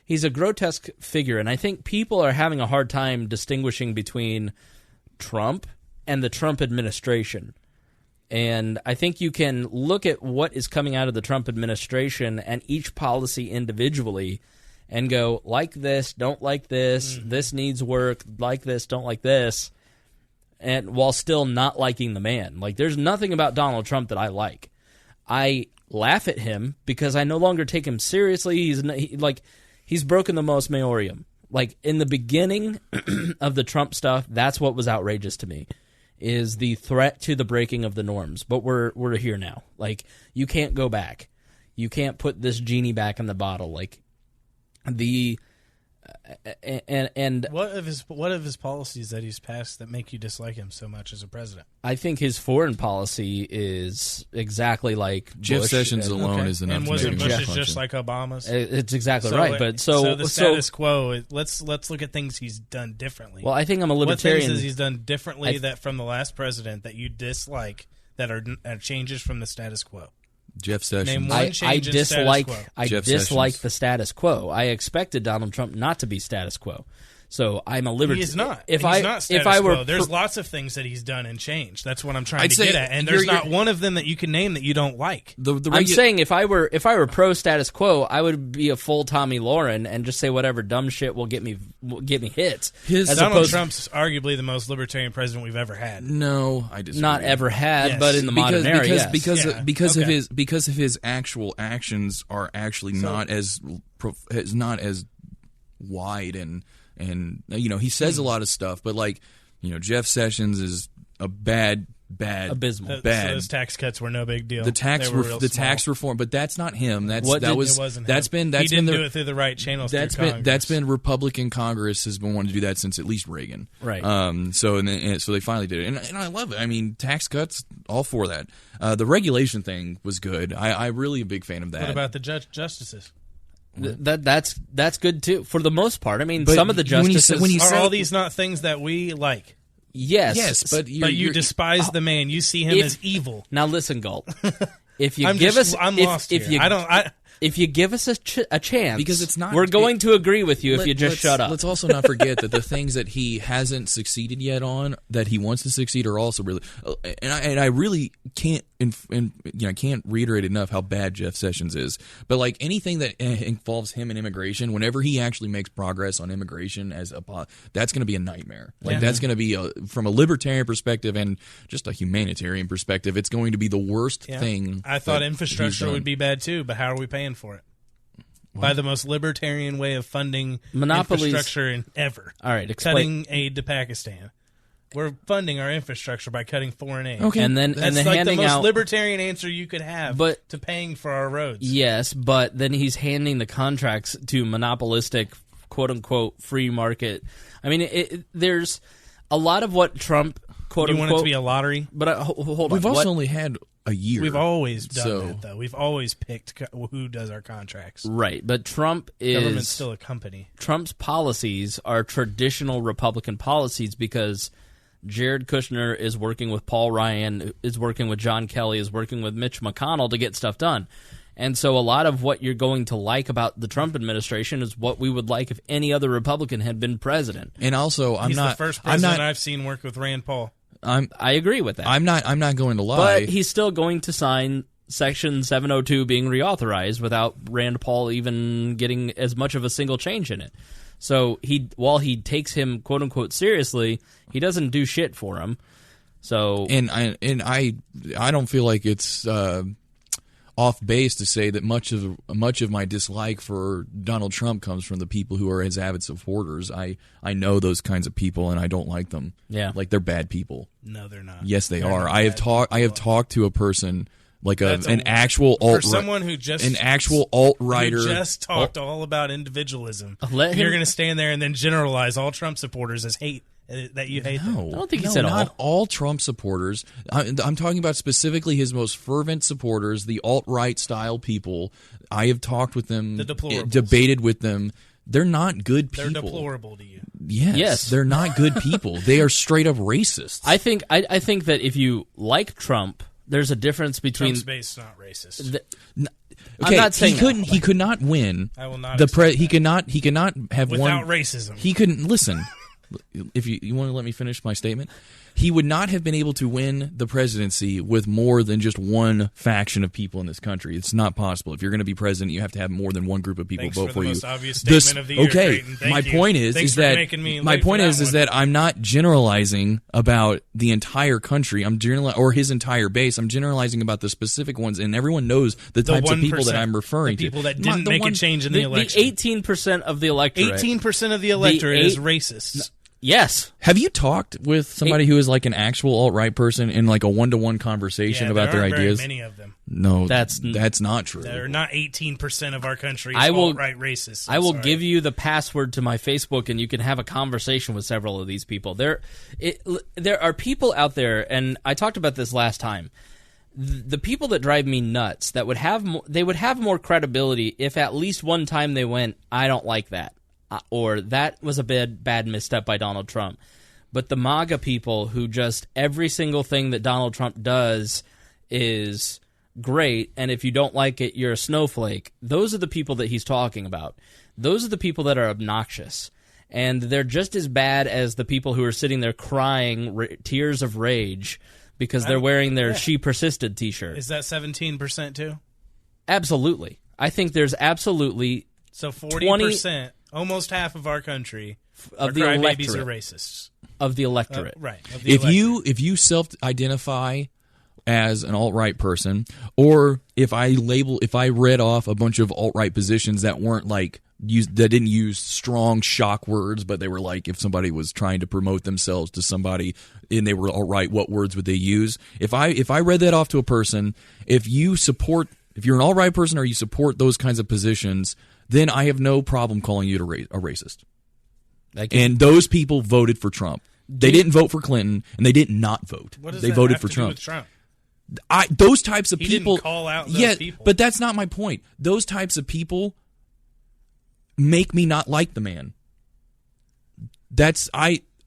he's a grotesque figure, and I think people are having a hard time distinguishing between Trump and the Trump administration. And I think you can look at what is coming out of the Trump administration and each policy individually and go, like this, don't like this, this needs work, like this, don't like this, and while still not liking the man. Like, there's nothing about Donald Trump that I like. I laugh at him because I no longer take him seriously. He's broken the most maorium. Like, in the beginning of the Trump stuff, that's what was outrageous to me. Is the threat to the breaking of the norms. But we're here now. Like, you can't go back. You can't put this genie back in the bottle. Like, and what of his policies that he's passed that make you dislike him so much as a president? I think his foreign policy is exactly like Jeff Bush Sessions alone is enough. And wasn't Bush's just like Obama's? It's exactly right. But so the status quo. Let's look at things he's done differently. Well, I think I'm a libertarian. What things has he's done differently that from the last president that you dislike that are changes from the status quo? Jeff Sessions. Name one change in status quo. I dislike the status quo. I expected Donald Trump not to be status quo. So I'm a libertarian. He is not. He's not status quo. There's lots of things that he's done and changed. That's what I'm trying to get at. And there's not one of them that you can name that you don't like. I'm saying if I were pro status quo, I would be a full Tommy Lauren and just say whatever dumb shit will get me hits. Donald Trump's arguably the most libertarian president we've ever had. No, I disagree. Not ever had, but in the modern era, yes. Because of his actual actions are actually not as wide and he says a lot of stuff, but Jeff Sessions is a abysmal. So those tax cuts were no big deal. The tax reform, but that's not him. It wasn't him. He didn't do it through the right channels. That's been Republican Congress has been wanting to do that since at least Reagan. Right. So they finally did it, and I love it. I mean, tax cuts, all for that. The regulation thing was good. I'm really a big fan of that. What about the justices? That's good too for the most part. I mean, some of the justices are all these not things that we like. Yes, but you despise the man. You see him as evil. Now listen, Gault. If you give us, I'm lost here. If you give us a chance, because it's not, we're going to agree with you if you just shut up. Let's also not forget that the things that he hasn't succeeded yet on, that he wants to succeed, are also really. And I really can't, I can't reiterate enough how bad Jeff Sessions is. But anything that involves him and immigration, whenever he actually makes progress on immigration, that's going to be a nightmare. That's going to be from a libertarian perspective and just a humanitarian perspective, it's going to be the worst thing. I thought infrastructure would be bad too, but how are we paying for it? What? By the most libertarian way of funding infrastructure ever. All right, explain. Cutting aid to Pakistan. We're funding our infrastructure by cutting foreign aid. Okay, and then that's handing the most out libertarian answer you could have to paying for our roads. Yes, but then he's handing the contracts to monopolistic, quote unquote, free market. I mean, there's a lot of what Trump quote You unquote. want it to be a lottery? But hold on. We've also What- only had a year. We've always done So- that, though. We've always picked who does our contracts. right, but Trump Government's is still a company. Trump's policies are traditional Republican policies because Jared Kushner is working with Paul Ryan, is working with John Kelly, is working with Mitch McConnell to get stuff done. And so a lot of what you're going to like about the Trump administration is what we would like if any other Republican had been president. And also, He's the first president I've seen work with Rand Paul. I agree with that. I'm not going to lie. But he's still going to sign Section 702 being reauthorized without Rand Paul even getting as much of a single change in it. So while he takes him quote unquote seriously, he doesn't do shit for him. So and I don't feel like it's off base to say that much of my dislike for Donald Trump comes from the people who are his avid supporters. I know those kinds of people, and I don't like them. Yeah, like they're bad people. No, they're not. Yes, they They're are. not I have bad talked to a person like an people. actual alt For someone who just an actual alt who writer just talked all about individualism. Let You're him- going to stand there and then generalize all Trump supporters as hate that you hate them. No, I don't think he no, said not all Trump supporters. I'm talking about specifically his most fervent supporters, the alt-right style people. I have talked with them, The deplorables. debated with them. They're not good They're people. deplorable to you. Yes, they're not good people. They are straight up racists. I think that if you like Trump, there's a difference between. Trump's base is not racist. Okay, I'm not saying he could not win. I will not The accept he cannot have Without won racism. He couldn't listen. If you want to let me finish my statement, he would not have been able to win the presidency with more than just one faction of people in this country. It's not possible. If you're going to be president, you have to have more than one group of people Thanks vote for the you. most obvious statement of the year, okay, Creighton. Thank my you. point is Thanks for making me late for that one. that I'm not generalizing about the entire country. Or his entire base. I'm generalizing about the specific ones, and everyone knows the types of people that I'm referring the people to. that didn't make a change in the The election. 18% of the electorate. 18% of the electorate is eight- racist. Yes. Have you talked with somebody who is like an actual alt-right person in like a one-to-one conversation Yeah, about there their aren't ideas? very many of them. No, That's not true. There are not 18% of our country I will- alt-right racists. I will give you the password to my Facebook, and you can have a conversation with several of these people. There are people out there, and I talked about this last time. The people that drive me nuts that would have more credibility if at least one time they went, I don't like that, or that was a bad misstep by Donald Trump. But the MAGA people who just every single thing that Donald Trump does is great, and if you don't like it, you're a snowflake. Those are the people that he's talking about. Those are the people that are obnoxious, and they're just as bad as the people who are sitting there crying tears of rage because they're wearing their She Persisted t-shirt. Is that 17% too? Absolutely. I think there's absolutely So 40%, almost half of our country, of are the crybabies are electorate. Of Of the electorate. right. Of the If you self-identify as an alt-right person, or if I read off a bunch of alt-right positions that weren't like that didn't use strong shock words, but they were like if somebody was trying to promote themselves to somebody and they were alt-right, what words would they use? If I read that off to a person, if you're an alt-right person or you support those kinds of positions, then I have no problem calling you a racist. And those people voted for Trump. They didn't vote for Clinton, and they did not vote. What does They that voted have for to do Trump. with Trump? Those types of He people didn't call out those people. But that's not my point. Those types of people make me not like the man.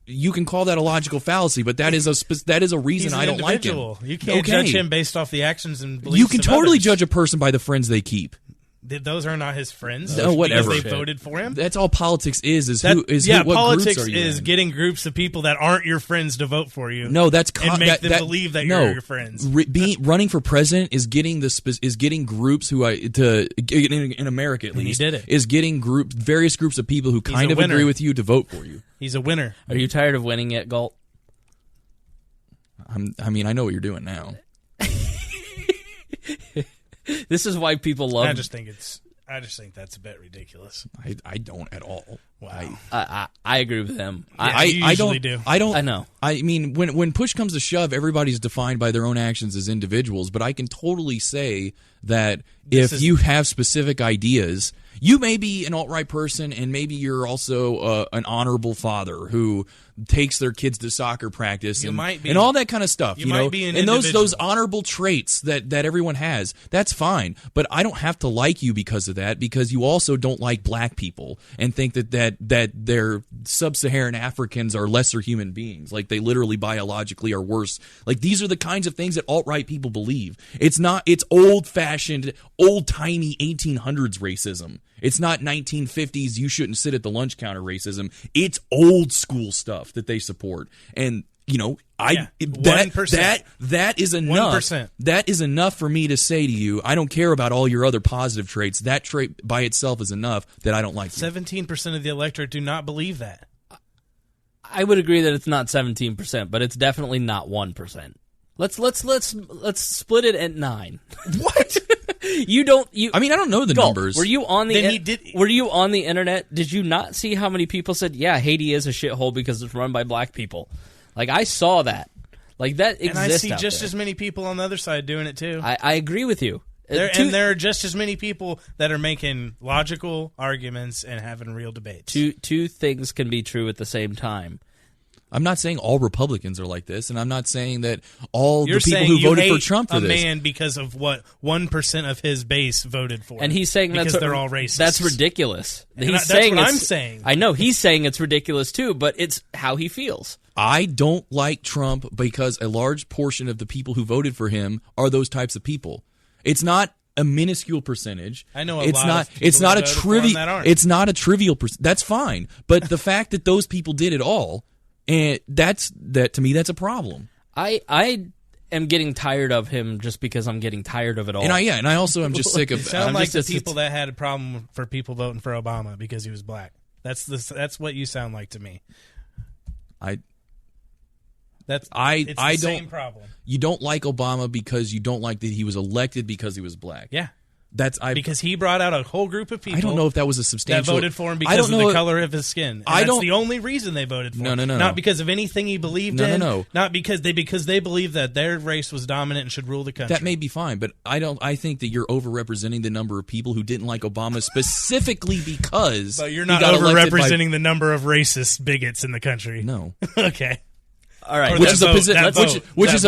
You can call that a logical fallacy, but that is a reason He's an I don't like him. individual. You can't judge him based off the actions and beliefs You can of totally others. judge a person by the friends they keep. Those are not his friends. No, whatever. Because they voted for him. That's all politics is what politics groups are you is in? getting groups of people that aren't your friends to vote for you. No, that's and make them believe that you're your friends. Running for president is getting groups who in America at And he least did it. is getting various groups of people who kind a of winner. agree with you to vote for you. He's a winner. Are you tired of winning yet, Gault? I know what you're doing now. This is why people love. I just think that's a bit ridiculous. I don't at all. Wow. I agree with him. You usually do. I don't. I know. I mean, when push comes to shove, everybody's defined by their own actions as individuals. But I can totally say that if you have specific ideas, you may be an alt-right person, and maybe you're also an honorable father who takes their kids to soccer practice and might be. and all that kind of stuff. You You might know, be an and those individual. honorable traits that everyone has. That's fine, but I don't have to like you because of that. Because you also don't like black people and think that they're sub-Saharan Africans are lesser human beings, like they literally biologically are worse. Like these are the kinds of things that alt-right people believe. It's old-fashioned, old-timey 1800s racism. It's not 1950s you shouldn't sit at the lunch counter racism. It's old school stuff that they support. And you know, 1%. that is enough. 1%. That is enough for me to say to you, I don't care about all your other positive traits. That trait by itself is enough that I don't like you. 17% of the electorate do not believe that. I would agree that it's not 17%, but it's definitely not 1%. Let's split it at 9. What? I mean, I don't know the Gault, numbers. Were you on Were you on the internet? Did you not see how many people said, "Yeah, Haiti is a shithole because it's run by black people"? Like I saw that. Like that exists. And I see out just there. as many people on the other side doing it too. I agree with you. There are just as many people that are making logical arguments and having real debates. Two things can be true at the same time. I'm not saying all Republicans are like this, and I'm not saying that all You're the people saying who you voted for hate Trump for a this. man because of what 1% of his base voted for, And he's saying because that's they're all racist. That's ridiculous. That's what I'm saying. I know he's saying it's ridiculous too, but it's how he feels. I don't like Trump because a large portion of the people who voted for him are those types of people. It's not a minuscule percentage. I know a it's lot not. of people It's not that a voted for him trivial. that aren't. It's not a trivial. That's fine. But the fact that those people did it all, and that to me, that's a problem. I am getting tired of him just because I'm getting tired of it all. And I also am just sick of. You sound I'm like just- the people that had a problem for people voting for Obama because he was black. That's what you sound like to me. It's the same problem. You don't like Obama because you don't like that he was elected because he was black. Yeah. Because he brought out a whole group of people. I don't know if that was a that substantial. voted for him because of the color of his skin. And that's the only reason they voted for him. No. Not because of anything he believed in. No. Not because they believed that their race was dominant and should rule the country. That may be fine, but I think that you're overrepresenting the number of people who didn't like Obama specifically because. But you're he not got elected overrepresenting the number of racist bigots in the country. No. Okay. All right, Which is a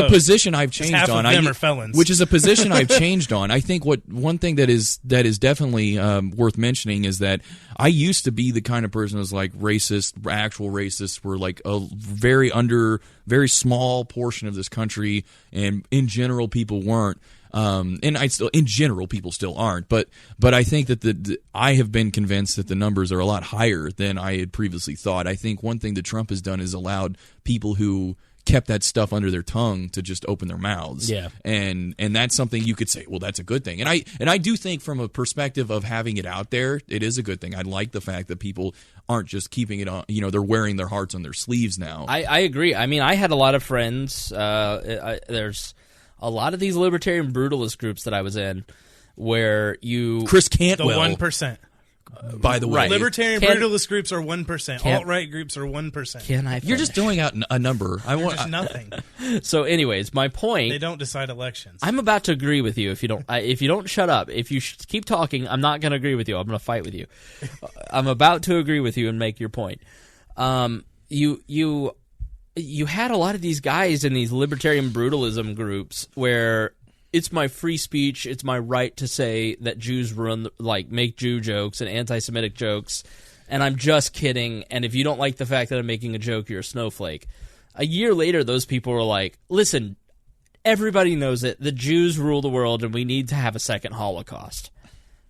position I've changed half on. Of them are felons. Which is a position I've changed on. I think one thing that is definitely worth mentioning is that I used to be the kind of person who's like actual racists were like a very small portion of this country, and in general people weren't. And in general, people still aren't. But I think that I have been convinced that the numbers are a lot higher than I had previously thought. I think one thing that Trump has done is allowed people who kept that stuff under their tongue to just open their mouths. Yeah. And that's something you could say, well, that's a good thing. And I do think from a perspective of having it out there, it is a good thing. I like the fact that people aren't just keeping it on, they're wearing their hearts on their sleeves now. I agree. I mean, I had a lot of friends. There's a lot of these libertarian brutalist groups that I was in where Chris Cantwell. The 1%. By the way. Right. Libertarian brutalist groups are 1%. Alt-right groups are 1%. Can I finish? You're just throwing out a number. Just nothing. So anyways, my point. They don't decide elections. I'm about to agree with you if you don't shut up. If you keep talking, I'm not going to agree with you. I'm going to fight with you. I'm about to agree with you and make your point. You had a lot of these guys in these libertarian brutalism groups where it's my free speech, it's my right to say that Jews make Jew jokes and anti-Semitic jokes, and I'm just kidding, and if you don't like the fact that I'm making a joke, you're a snowflake. A year later, those people were like, listen, everybody knows it, the Jews rule the world and we need to have a second Holocaust.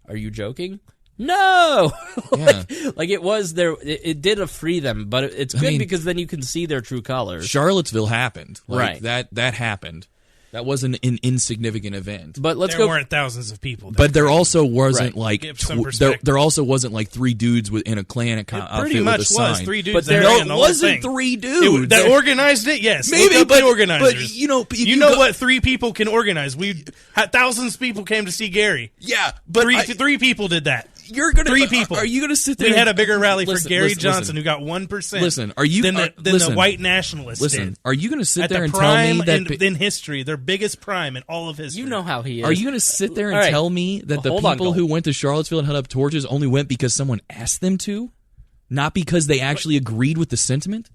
Are you joking? No, it was there. It did free them, but it's good because then you can see their true colors. Charlottesville happened, right? That happened. That wasn't an insignificant event. But there weren't thousands of people. But there also wasn't there also wasn't like three dudes in a Klan outfit pretty much with a sign. was three dudes. But there wasn't three dudes that organized it. Yes, maybe, but organizers. But you know what three people can organize. We had thousands of people came to see Gary. Yeah, but three people did that. Three people. Are you going to sit there? We had a bigger rally for Gary Johnson, who got 1%. Listen, are you than the white nationalists? Listen, did. are you going to sit At there the and prime tell me that in history, their biggest prime in all of history? You know how he is. Are you going to sit there and tell me that the people who went to Charlottesville and held up torches only went because someone asked them to, not because they actually agreed with the sentiment?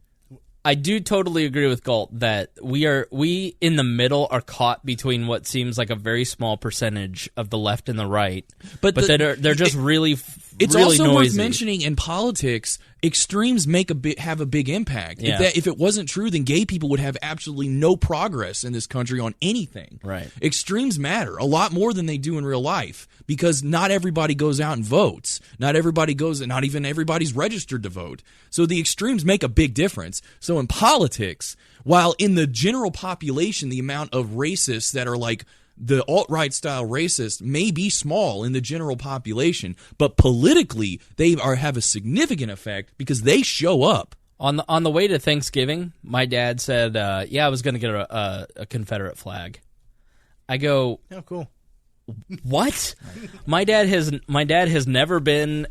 I do totally agree with Gault that we in the middle are caught between what seems like a very small percentage of the left and the right, but they're just really It's really also noisy. worth mentioning in politics, extremes have a big impact. Yeah. If it wasn't true, then gay people would have absolutely no progress in this country on anything. Right. Extremes matter a lot more than they do in real life because not everybody goes out and votes. Not even everybody's registered to vote. So the extremes make a big difference. So in politics, while in the general population, the amount of racists that are like the alt-right style racists may be small in the general population, but politically they have a significant effect because they show up. On the way to Thanksgiving, my dad said, "Yeah, I was going to get a Confederate flag." I go, Oh, cool. "What?" My dad has never been.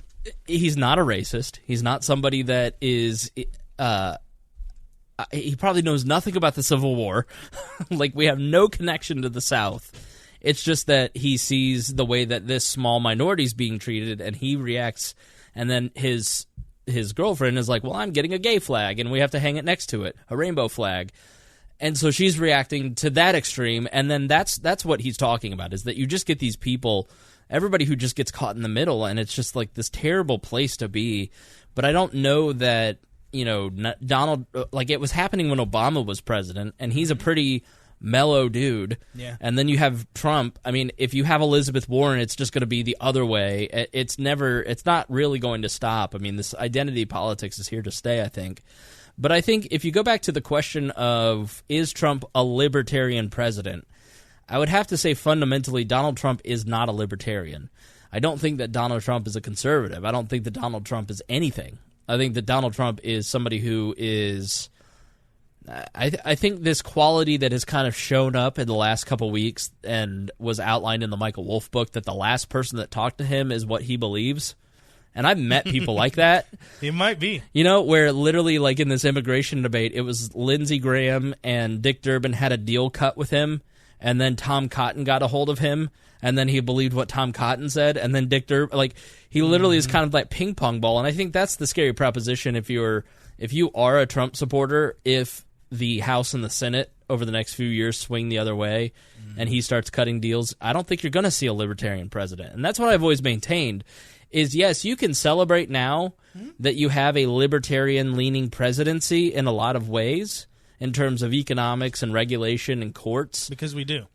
He's not a racist. He's not somebody that is. He probably knows nothing about the Civil War. Like, we have no connection to the South. It's just that he sees the way that this small minority is being treated, and he reacts. And then his girlfriend is like, "Well, I'm getting a gay flag, and we have to hang it next to it, a rainbow flag." And so she's reacting to that extreme, and then that's what he's talking about, is that you just get these people, everybody who just gets caught in the middle, and it's just like this terrible place to be. But I don't know that, Donald, like, it was happening when Obama was president, and he's a pretty mellow dude. Yeah. And then you have Trump. I mean, if you have Elizabeth Warren, it's just going to be the other way. It's not really going to stop. I mean, this identity politics is here to stay, I think. But I think if you go back to the question of, is Trump a libertarian president, I would have to say fundamentally Donald Trump is not a libertarian. I don't think that Donald Trump is a conservative. I don't think that Donald Trump is anything. I think that Donald Trump is somebody who is... I think this quality that has kind of shown up in the last couple weeks and was outlined in the Michael Wolff book, that the last person that talked to him is what he believes. And I've met people like that. It might be. Where literally, like, in this immigration debate, it was Lindsey Graham and Dick Durbin had a deal cut with him, and then Tom Cotton got a hold of him, and then he believed what Tom Cotton said, and then Dick Durbin, like, he literally is kind of like ping pong ball. And I think that's the scary proposition if you are a Trump supporter, if the House and the Senate over the next few years swing the other way and he starts cutting deals, I don't think you're going to see a libertarian president. And that's what I've always maintained is, yes, you can celebrate now that you have a libertarian-leaning presidency in a lot of ways in terms of economics and regulation and courts. Because we do.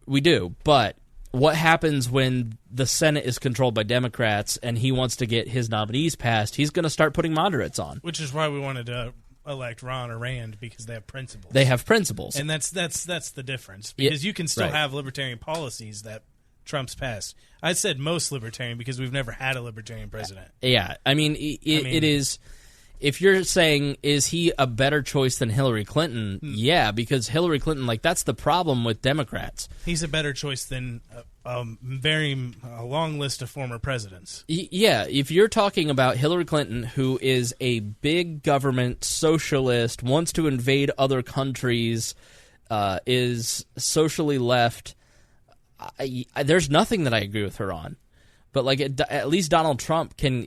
We do. But what happens when the Senate is controlled by Democrats and he wants to get his nominees passed? He's going to start putting moderates on. Which is why we wanted to elect Ron or Rand, because they have principles. They have principles. And that's the difference. Because you can still right. have libertarian policies that Trump's passed. I said most libertarian because we've never had a libertarian president. Yeah. I mean, it is... If you're saying, is he a better choice than Hillary Clinton? Yeah, because Hillary Clinton, like, that's the problem with Democrats. He's a better choice than a long list of former presidents. Yeah, if you're talking about Hillary Clinton, who is a big government socialist, wants to invade other countries, is socially left, there's nothing that I agree with her on. But, like, at least Donald Trump can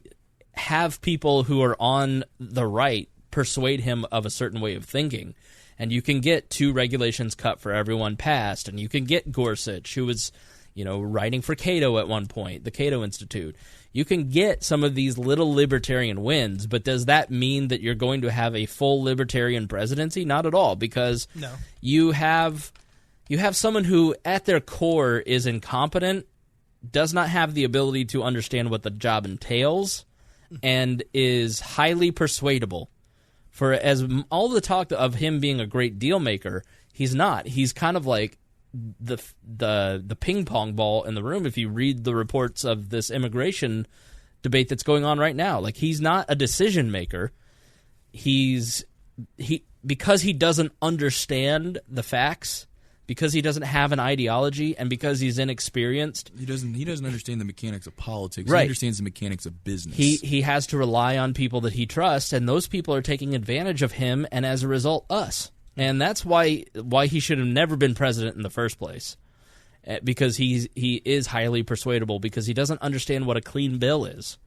have people who are on the right persuade him of a certain way of thinking. And you can get 2 regulations cut for everyone passed, and you can get Gorsuch, who was, writing for Cato at one point, the Cato Institute. You can get some of these little libertarian wins, but does that mean that you're going to have a full libertarian presidency? Not at all, because you have someone who, at their core, is incompetent, does not have the ability to understand what the job entails, and is highly persuadable. For as all the talk of him being a great deal maker, he's not. He's kind of like the ping pong ball in the room. If you read the reports of this immigration debate that's going on right now, like, he's not a decision maker. Because he doesn't understand the facts, because he doesn't have an ideology, and because he's inexperienced. He doesn't understand the mechanics of politics. Right. He understands the mechanics of business. He has to rely on people that he trusts, and those people are taking advantage of him, and as a result, us. And that's why he should have never been president in the first place, because he is highly persuadable, because he doesn't understand what a clean bill is.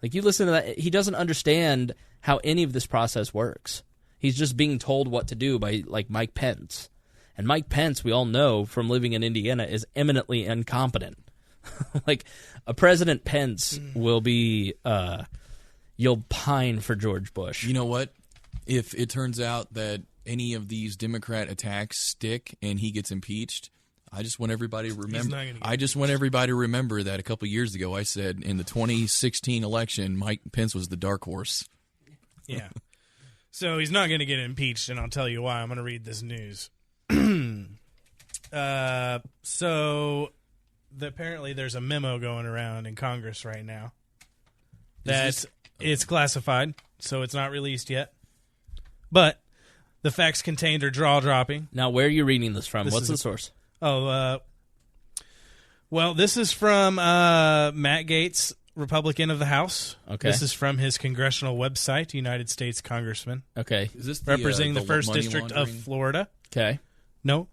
Like, you listen to that, he doesn't understand how any of this process works. He's just being told what to do by, like, Mike Pence. And Mike Pence, we all know from living in Indiana, is eminently incompetent. Like, a President Pence will be, you'll pine for George Bush. You know what? If it turns out that any of these Democrat attacks stick and he gets impeached, I just want everybody to remember. I just want everybody to remember that a couple years ago I said in the 2016 election, Mike Pence was the dark horse. Yeah. So he's not going to get impeached, and I'll tell you why. I'm going to read this news. Apparently there's a memo going around in Congress right now that it's classified, so it's not released yet. But the facts contained are jaw-dropping. Now, where are you reading this from? What's the source? Well, this is from Matt Gaetz, Republican of the House. Okay. This is from his congressional website, United States Congressman. Okay. Is this representing the first money district laundering? of Florida. Okay. No.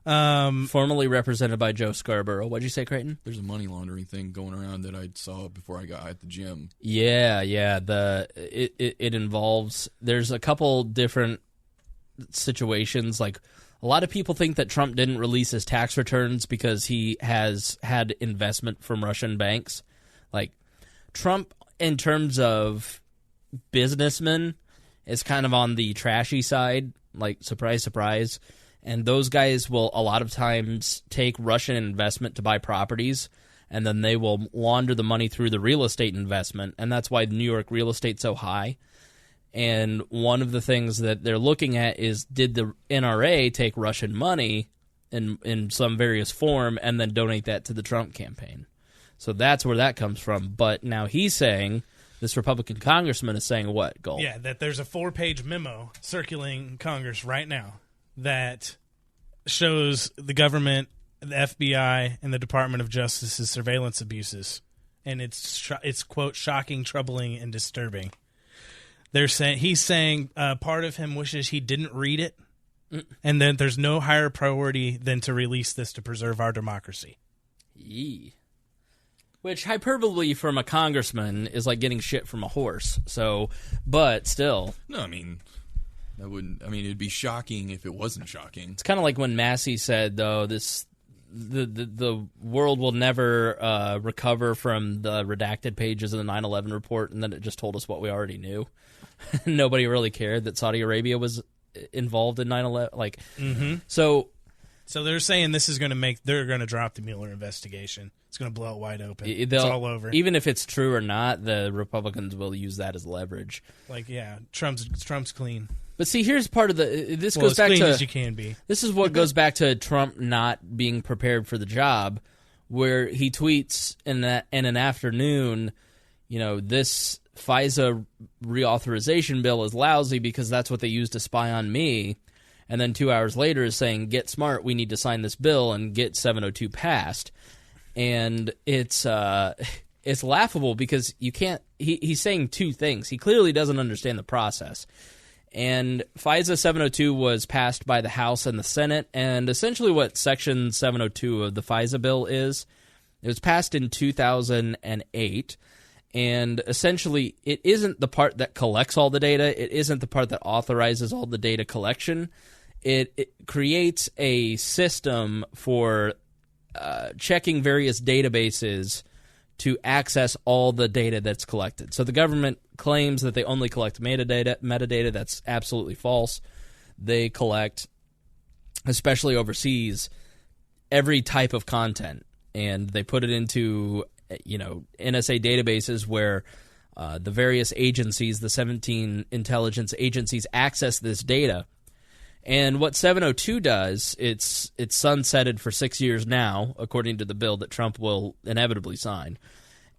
Formerly represented by Joe Scarborough. What'd you say, Creighton? There's a money laundering thing going around that I saw before I got at the gym. Yeah. It involves, there's a couple different situations. Like, a lot of people think that Trump didn't release his tax returns because he has had investment from Russian banks. Like, Trump, in terms of businessmen, is kind of on the trashy side. Like, surprise, surprise. And those guys will a lot of times take Russian investment to buy properties, and then they will launder the money through the real estate investment, and that's why New York real estate's so high. And one of the things that they're looking at is, did the NRA take Russian money in some various form and then donate that to the Trump campaign? So that's where that comes from. But now he's saying, this Republican congressman is saying what, Gault? Yeah, that there's a 4-page memo circulating Congress right now that shows the government, the FBI, and the Department of Justice's surveillance abuses. And it's quote, shocking, troubling, and disturbing. He's saying part of him wishes he didn't read it, and then there's no higher priority than to release this to preserve our democracy. Yee. Which, hyperbole from a congressman is like getting shit from a horse. So, but still. No, I mean, it'd be shocking if it wasn't shocking. It's kind of like when Massey said, though, the world will never recover from the redacted pages of the 9/11 report, and then it just told us what we already knew. Nobody really cared that Saudi Arabia was involved in 9/11. Like, So they're saying this is going to they're going to drop the Mueller investigation. It's going to blow it wide open. It's all over. Even if it's true or not, the Republicans will use that as leverage. Like, yeah, Trump's clean. But see, here's part of this goes as back clean to as you can be. This is what goes back to Trump not being prepared for the job, where he tweets in an afternoon, this FISA reauthorization bill is lousy because that's what they used to spy on me. And then 2 hours later is saying, get smart, we need to sign this bill and get 702 passed. And it's laughable because you can't he's saying two things. He clearly doesn't understand the process. And FISA 702 was passed by the House and the Senate, and essentially what Section 702 of the FISA bill is, it was passed in 2008, and essentially it isn't the part that collects all the data, it isn't the part that authorizes all the data collection. It creates a system for checking various databases to access all the data that's collected. So the government claims that they only collect metadata. That's absolutely false. They collect, especially overseas, every type of content, and they put it into NSA databases where the various agencies, the 17 intelligence agencies, access this data. And what 702 does, it's sunsetted for 6 years now, according to the bill that Trump will inevitably sign.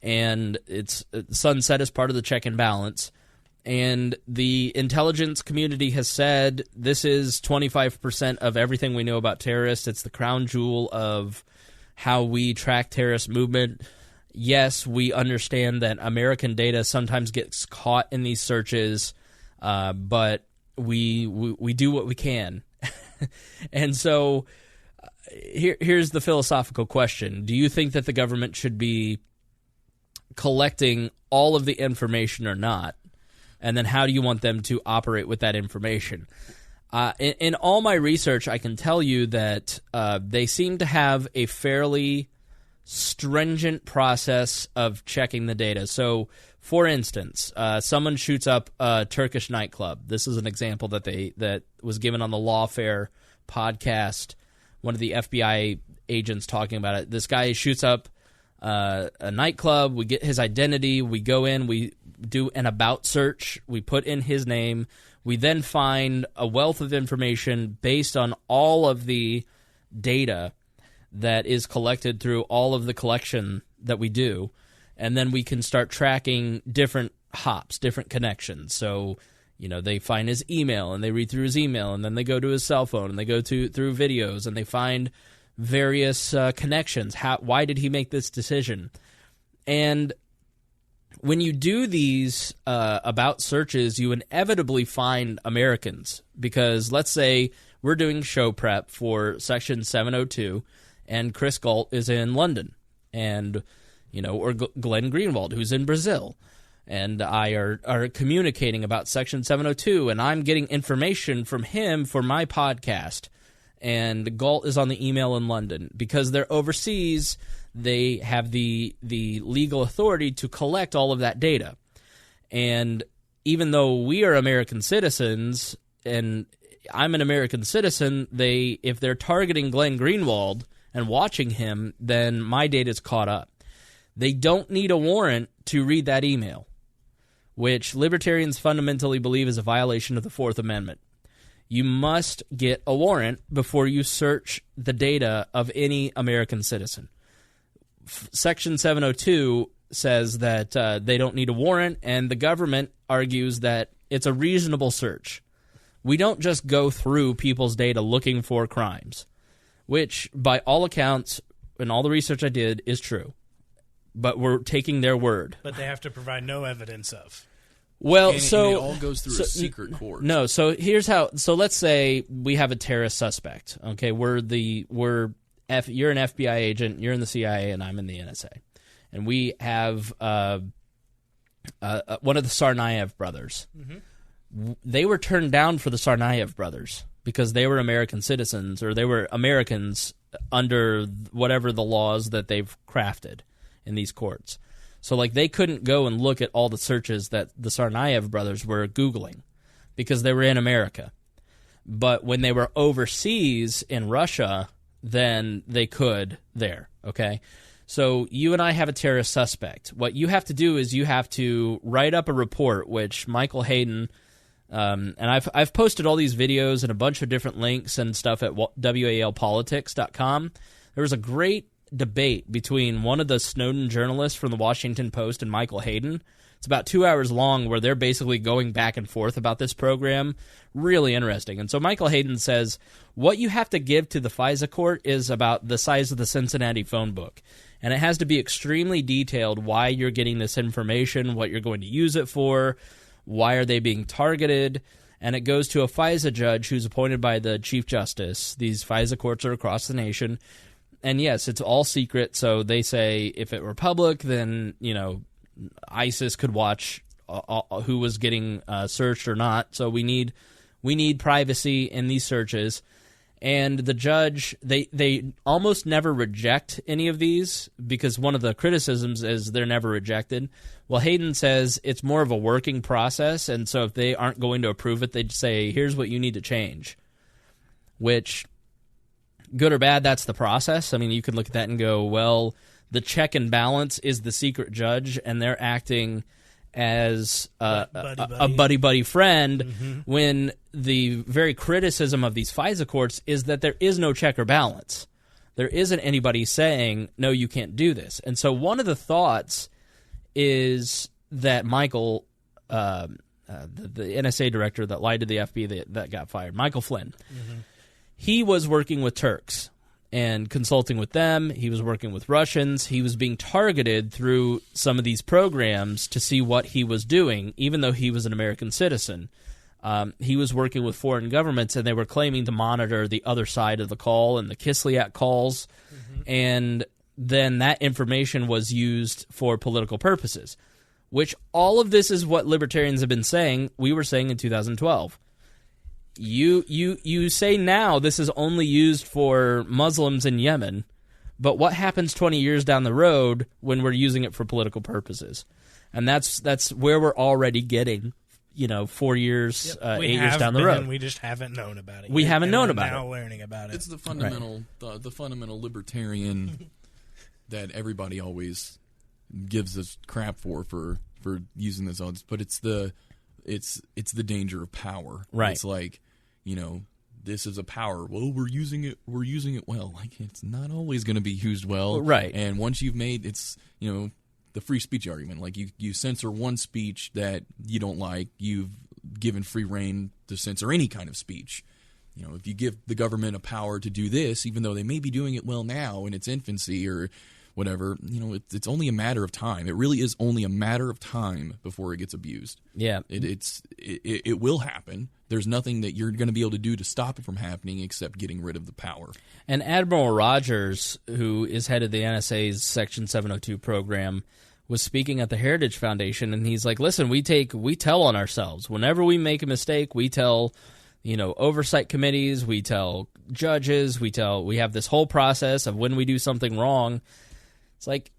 And it's sunset as part of the check and balance. And the intelligence community has said this is 25% of everything we know about terrorists. It's the crown jewel of how we track terrorist movement. Yes, we understand that American data sometimes gets caught in these searches, but we do what we can. And so here's the philosophical question. Do you think that the government should be collecting all of the information or not? And then how do you want them to operate with that information? In all my research, I can tell you that they seem to have a fairly stringent process of checking the data. So, for instance, someone shoots up a Turkish nightclub. This is an example that was given on the Lawfare podcast. One of the FBI agents talking about it. This guy shoots up a nightclub. We get his identity. We go in. We do an about search. We put in his name. We then find a wealth of information based on all of the data that is collected through all of the collection that we do. And then we can start tracking different hops, different connections. So, they find his email, and they read through his email, and then they go to his cell phone, and they go through videos, and they find various connections. Why did he make this decision? And when you do these about searches, you inevitably find Americans, because let's say we're doing show prep for Section 702, and Chris Gault is in London, and or Glenn Greenwald, who's in Brazil, and I are communicating about Section 702, and I'm getting information from him for my podcast. And Gault is on the email in London. Because they're overseas, they have the legal authority to collect all of that data. And even though we are American citizens, and I'm an American citizen, if they're targeting Glenn Greenwald and watching him, then my data's caught up. They don't need a warrant to read that email, which libertarians fundamentally believe is a violation of the Fourth Amendment. You must get a warrant before you search the data of any American citizen. Section 702 says that they don't need a warrant, and the government argues that it's a reasonable search. We don't just go through people's data looking for crimes, which, by all accounts, and all the research I did, is true. But we're taking their word. But they have to provide no evidence of. Well, and it all goes through a secret court. No, so here's how. So let's say we have a terrorist suspect. Okay, you're an FBI agent, you're in the CIA, and I'm in the NSA, and we have one of the Tsarnaev brothers. Mm-hmm. They were turned down for the Tsarnaev brothers because they were American citizens, or they were Americans under whatever the laws that they've crafted in these courts. So, they couldn't go and look at all the searches that the Tsarnaev brothers were Googling because they were in America. But when they were overseas in Russia, then they could there, okay? So you and I have a terrorist suspect. What you have to do is you have to write up a report, which Michael Hayden, and I've posted all these videos and a bunch of different links and stuff at walpolitics.com. There was a great debate between one of the Snowden journalists from the Washington Post and Michael Hayden. It's about 2 hours long where they're basically going back and forth about this program. Really interesting. And so Michael Hayden says, what you have to give to the FISA court is about the size of the Cincinnati phone book. And it has to be extremely detailed why you're getting this information, what you're going to use it for, why are they being targeted. And it goes to a FISA judge who's appointed by the Chief Justice. These FISA courts are across the nation. And yes, it's all secret, so they say if it were public, then, ISIS could watch who was getting searched or not. So we need privacy in these searches. And the judge, they almost never reject any of these because one of the criticisms is they're never rejected. Well, Hayden says it's more of a working process, and so if they aren't going to approve it, they'd say, here's what you need to change, which... good or bad, that's the process. I mean, you could look at that and go, well, the check and balance is the secret judge, and they're acting as a buddy friend, when the very criticism of these FISA courts is that there is no check or balance. There isn't anybody saying, no, you can't do this. And so one of the thoughts is that Michael, the NSA director that lied to the FBI that got fired, Michael Flynn, he was working with Turks and consulting with them. He was working with Russians. He was being targeted through some of these programs to see what he was doing, even though he was an American citizen. He was working with foreign governments, and they were claiming to monitor the other side of the call and the Kislyak calls, and then that information was used for political purposes. which all of this is what libertarians have been saying. We were saying in 2012. You say now this is only used for Muslims in Yemen, but what happens 20 years down the road when we're using it for political purposes? And that's where we're already getting, 4 years, 8 years down the road. We just haven't known about it. We haven't known about it. Now learning about it. It's the fundamental, the fundamental libertarian that everybody always gives us crap for using this odds, but it's the danger of power. Right. It's like, this is a power. Well, we're using it well. Like, it's not always going to be used well. Right. And once you've made the free speech argument, like you censor one speech that you don't like, you've given free reign to censor any kind of speech. If you give the government a power to do this, even though they may be doing it well now in its infancy or whatever, it's only a matter of time. It really is only a matter of time before it gets abused. Yeah. It will happen. There's nothing that you're going to be able to do to stop it from happening except getting rid of the power. And Admiral Rogers, who is head of the NSA's Section 702 program, was speaking at the Heritage Foundation, and he's like, listen, we tell on ourselves. Whenever we make a mistake, we tell, oversight committees, we tell judges, we have this whole process of when we do something wrong. It's like,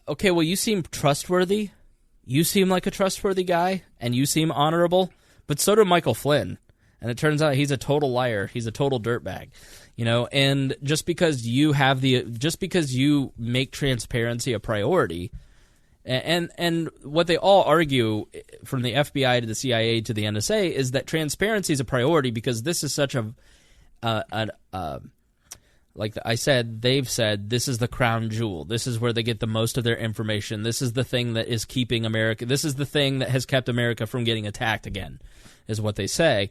okay, well, you seem trustworthy. You seem like a trustworthy guy, and you seem honorable, but so did Michael Flynn. And it turns out he's a total liar. He's a total dirtbag, and just because you make transparency a priority, and what they all argue from the FBI to the CIA to the NSA is that transparency is a priority because this is such like I said, they've said this is the crown jewel. This is where they get the most of their information. This is the thing that is keeping America. This is the thing that has kept America from getting attacked again, is what they say.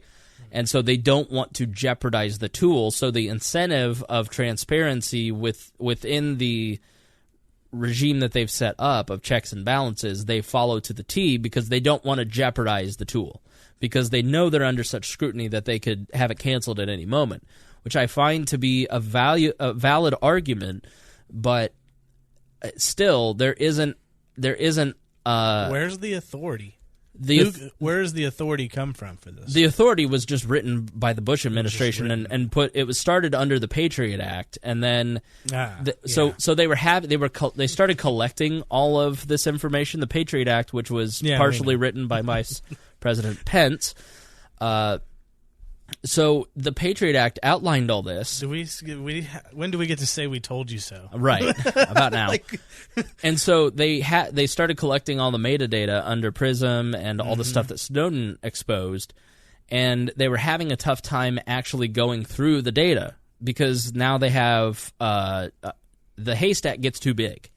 And so they don't want to jeopardize the tool. So the incentive of transparency within the regime that they've set up of checks and balances, they follow to the T because they don't want to jeopardize the tool, because they know they're under such scrutiny that they could have it canceled at any moment, which I find to be a valid argument, but still there isn't. Where's the authority? Where does the authority come from for this? The authority was just written by the Bush administration and it was started under the Patriot Act, and then so they started collecting all of this information. The Patriot Act, which was partially written by Vice President Pence. So the Patriot Act outlined all this. When do we get to say we told you so? Right, about now. And so they started collecting all the metadata under PRISM and all the stuff that Snowden exposed, and they were having a tough time actually going through the data because now they have the haystack gets too big.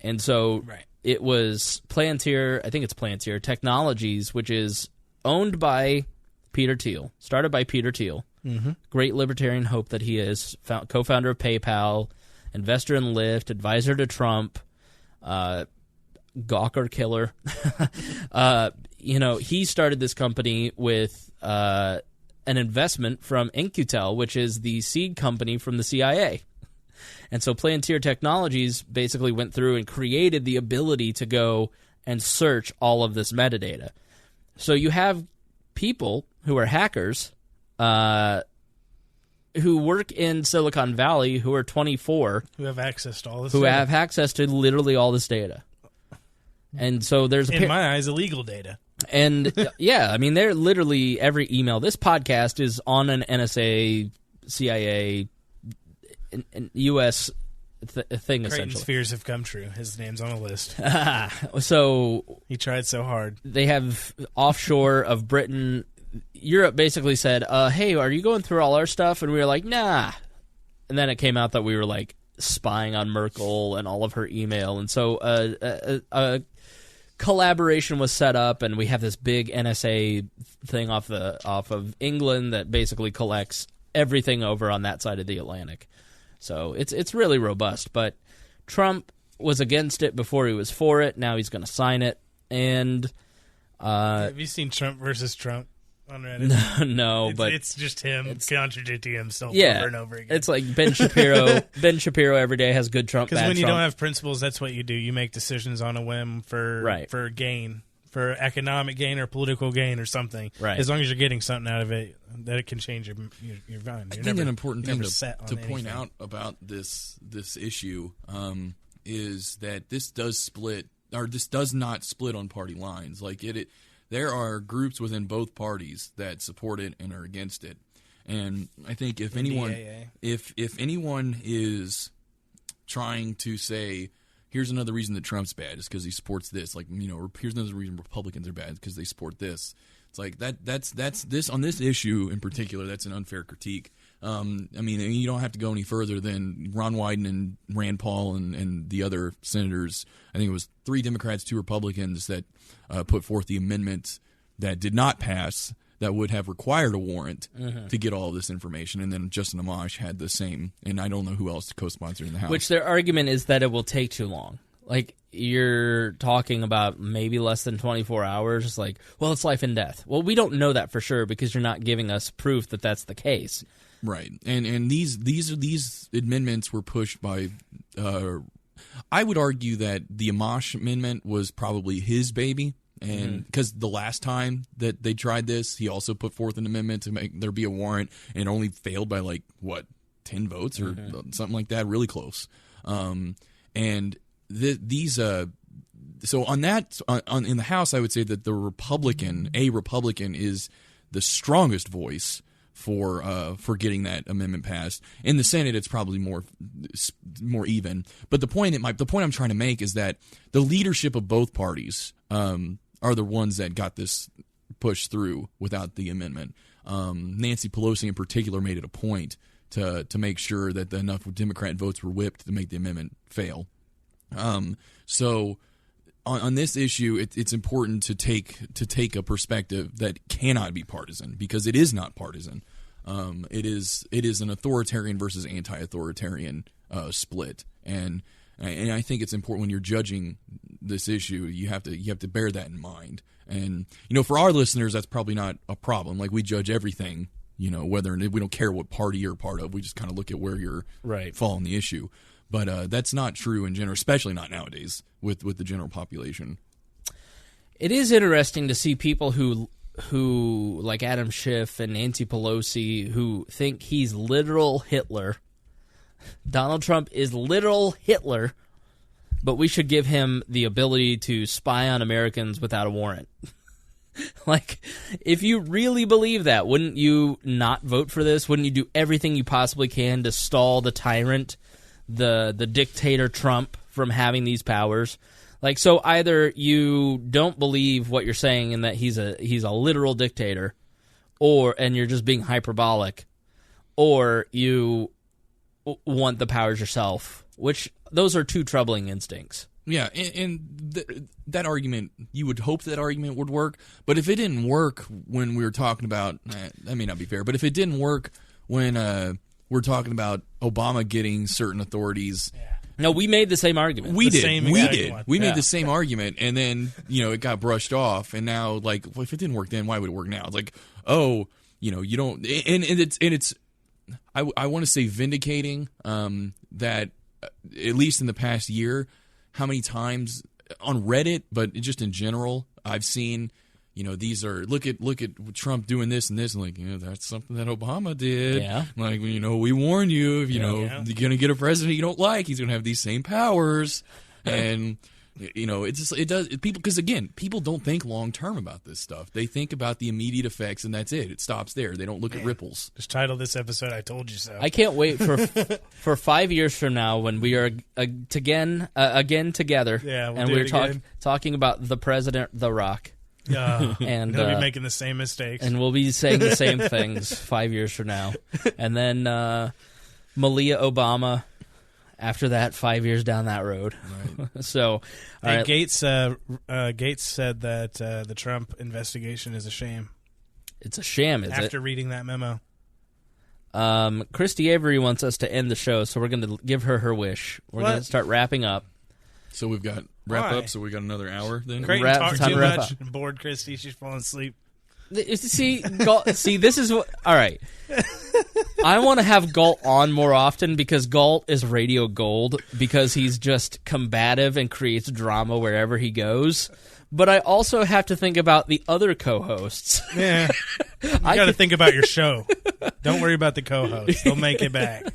And so it was Palantir, I think it's Palantir Technologies, which is owned by Peter Thiel, started by Peter Thiel, great libertarian hope that he is, co-founder of PayPal, investor in Lyft, advisor to Trump, Gawker killer. He started this company with an investment from In-Q-Tel, which is the seed company from the CIA. And so Palantir Technologies basically went through and created the ability to go and search all of this metadata. So you have people who are hackers who work in Silicon Valley who are 24. Who have access to all this data. Have access to literally all this data. And so there's... In my eyes, illegal data. And, they're literally every email. This podcast is on an NSA, CIA, U.S. thing, essentially. Creighton's fears have come true. His name's on a list. So... He tried so hard. They have offshore of Britain... Europe basically said, hey, are you going through all our stuff? And we were like, nah. And then it came out that we were like spying on Merkel and all of her email. And so a collaboration was set up, and we have this big NSA thing off of England that basically collects everything over on that side of the Atlantic. So it's really robust. But Trump was against it before he was for it. Now he's going to sign it. And have you seen Trump versus Trump? on Reddit? No, but it's just him contradicting himself yeah, over and over again. it's like Ben Shapiro. Ben Shapiro every day has good Trump, bad Because when you Trump. don't have principles, that's what you do. You make decisions on a whim for gain, for economic gain or political gain or something. Right. As long as you're getting something out of it, that it can change your mind. I think an important thing to point anything. out about this issue is that this does not split on party lines. Like there are groups within both parties that support it and are against it. And I think if anyone is trying to say, here's another reason that Trump's bad is because he supports this, like, or here's another reason Republicans are bad because they support this. It's like that's this on this issue in particular. That's an unfair critique. I mean, you don't have to go any further than Ron Wyden and Rand Paul and the other senators. I think it was 3 Democrats, 2 Republicans that put forth the amendment that did not pass that would have required a warrant to get all of this information. And then Justin Amash had the same, and I don't know who else co-sponsored in the House. Which their argument is that it will take too long. Like, you're talking about maybe less than 24 hours. Like, well, it's life and death. Well, we don't know that for sure because you're not giving us proof that that's the case. Right. And these amendments were pushed by I would argue that the Amash amendment was probably his baby. And because the last time that they tried this, he also put forth an amendment to make there be a warrant, and it only failed by 10 votes or something like that, really close. And these so on that in the House, I would say that a Republican is the strongest voice for getting that amendment passed. In the Senate, it's probably more even. But the point I'm trying to make is that the leadership of both parties are the ones that got this pushed through without the amendment. Nancy Pelosi in particular made it a point to make sure that enough Democrat votes were whipped to make the amendment fail. So on this issue, it's important to take a perspective that cannot be partisan, because it is not partisan. It is an authoritarian versus anti-authoritarian split, and I think it's important when you're judging this issue, you have to bear that in mind. And for our listeners, that's probably not a problem. Like, we judge everything, whether we don't care what party you're part of. We just kind of look at where you're following the issue. But that's not true in general, especially not nowadays with the general population. It is interesting to see people who like Adam Schiff and Nancy Pelosi, who think he's literal Hitler. Donald Trump is literal Hitler, but we should give him the ability to spy on Americans without a warrant. Like, if you really believe that, wouldn't you not vote for this? Wouldn't you do everything you possibly can to stall the tyrant, the dictator Trump, from having these powers? Like, so either you don't believe what you're saying and that he's a literal dictator, and you're just being hyperbolic, or you want the powers yourself, which those are two troubling instincts. Yeah, and that argument, you would hope that argument would work, but if it didn't work when we were talking about, that may not be fair, but if it didn't work when we're talking about Obama getting certain authorities... Yeah. No, we made the same argument. We did. We made the same argument, and then it got brushed off. And now, well, if it didn't work then, why would it work now? It's like, you don't. And it's. I want to say vindicating that at least in the past year, how many times on Reddit, but just in general, I've seen. These are look at Trump doing this and this, and that's something that Obama did. Yeah. We warn you if you're gonna get a president you don't like, he's gonna have these same powers, and it does people, because again, people don't think long term about this stuff. They think about the immediate effects, and that's it. It stops there. They don't look at ripples. Just title this episode "I Told You So." I can't wait for 5 years from now when we are again together. Yeah, and we're talking about the president, The Rock. And they'll be making the same mistakes, and we'll be saying the same things 5 years from now, and then Malia Obama after that, 5 years down that road. Right. So, right. Gates said that the Trump investigation is a shame. It's a sham, is it? After reading that memo. Christy Avery wants us to end the show, so we're going to give her wish. We're going to start wrapping up. So we've got wrap up. So we got another hour then. Creighton talked too much. I'm bored, Christy. She's falling asleep. See, Gault, see, this is what. All right, I want to have Gault on more often because Gault is radio gold because he's just combative and creates drama wherever he goes. But I also have to think about the other co-hosts. Yeah, you got to think about your show. Don't worry about the co-hosts; they'll make it back.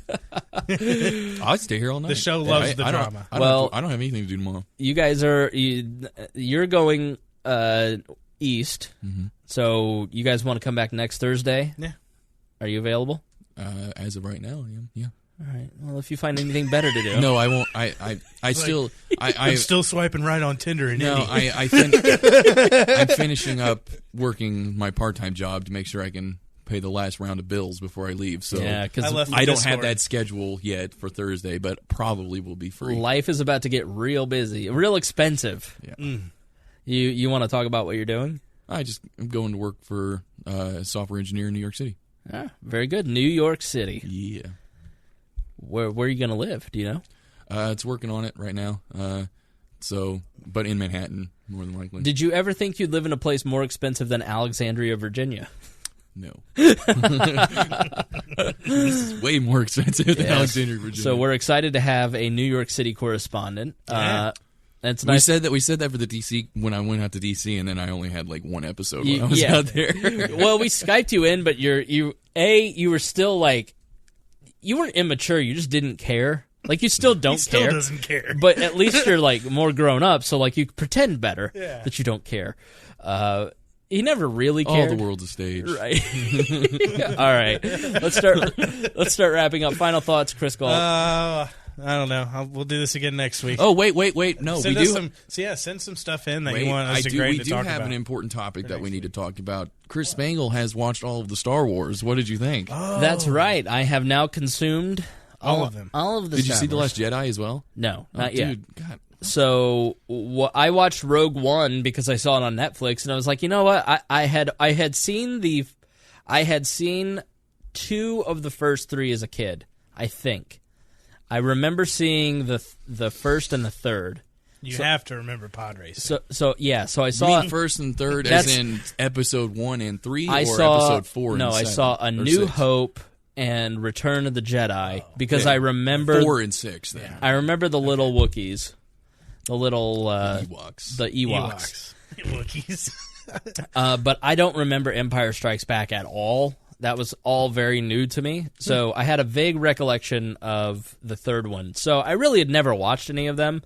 I'll stay here all night. The show loves the drama. I don't have anything to do tomorrow. You guys you're going east, so you guys want to come back next Thursday? Yeah. Are you available? As of right now, I am. Yeah. All right. Well, if you find anything better to do, No, I won't. I'm still swiping right on Tinder and No, I'm finishing up working my part-time job to make sure I can pay the last round of bills before I leave. So yeah, because I don't have that schedule yet for Thursday, but probably will be free. Life is about to get real busy, real expensive. Yeah. You want to talk about what you're doing? I'm going to work for a software engineer in New York City. Ah, very good. New York City. Yeah. Where are you going to live? Do you know? It's working on it right now. But in Manhattan, more than likely. Did you ever think you'd live in a place more expensive than Alexandria, Virginia? No. This is way more expensive than Alexandria, Virginia. So we're excited to have a New York City correspondent. Yeah. It's nice. We said that for the DC when I went out to DC, and then I only had like one episode when I was out there. Well, we Skyped you in, but you were still like, you weren't immature. You just didn't care. Like, you still don't He care. still doesn't care. But at least you're like more grown up, so like you pretend better that you don't care. He never really cared. All the world's a stage. Right. All right. Let's start wrapping up. Final thoughts, Chris Gault. I don't know. We'll do this again next week. Oh, wait. No, send we us do. send some stuff in that you want us to We talk do have about. an important topic that we need to talk about. Chris Spangle has watched all of the Star Wars. What did you think? That's right. I have now consumed all of them. All of the Did you Star see The Wars. Last Jedi as well? No, not yet. Dude, God. So I watched Rogue One because I saw it on Netflix, and I was like, you know what? I had seen 2 of the first 3 as a kid. I think I remember seeing the first and the third. You have to remember pod racing. So I You saw mean first and third, as in episode 1 and 3, or saw episode 4 and no, 7? I saw A New 6? Hope and Return of the Jedi because I remember 4 and 6. Then I remember the little Wookiees, the little Ewoks. the Ewoks. Wookiees. But I don't remember Empire Strikes Back at all. That was all very new to me. So I had a vague recollection of the third one. So I really had never watched any of them.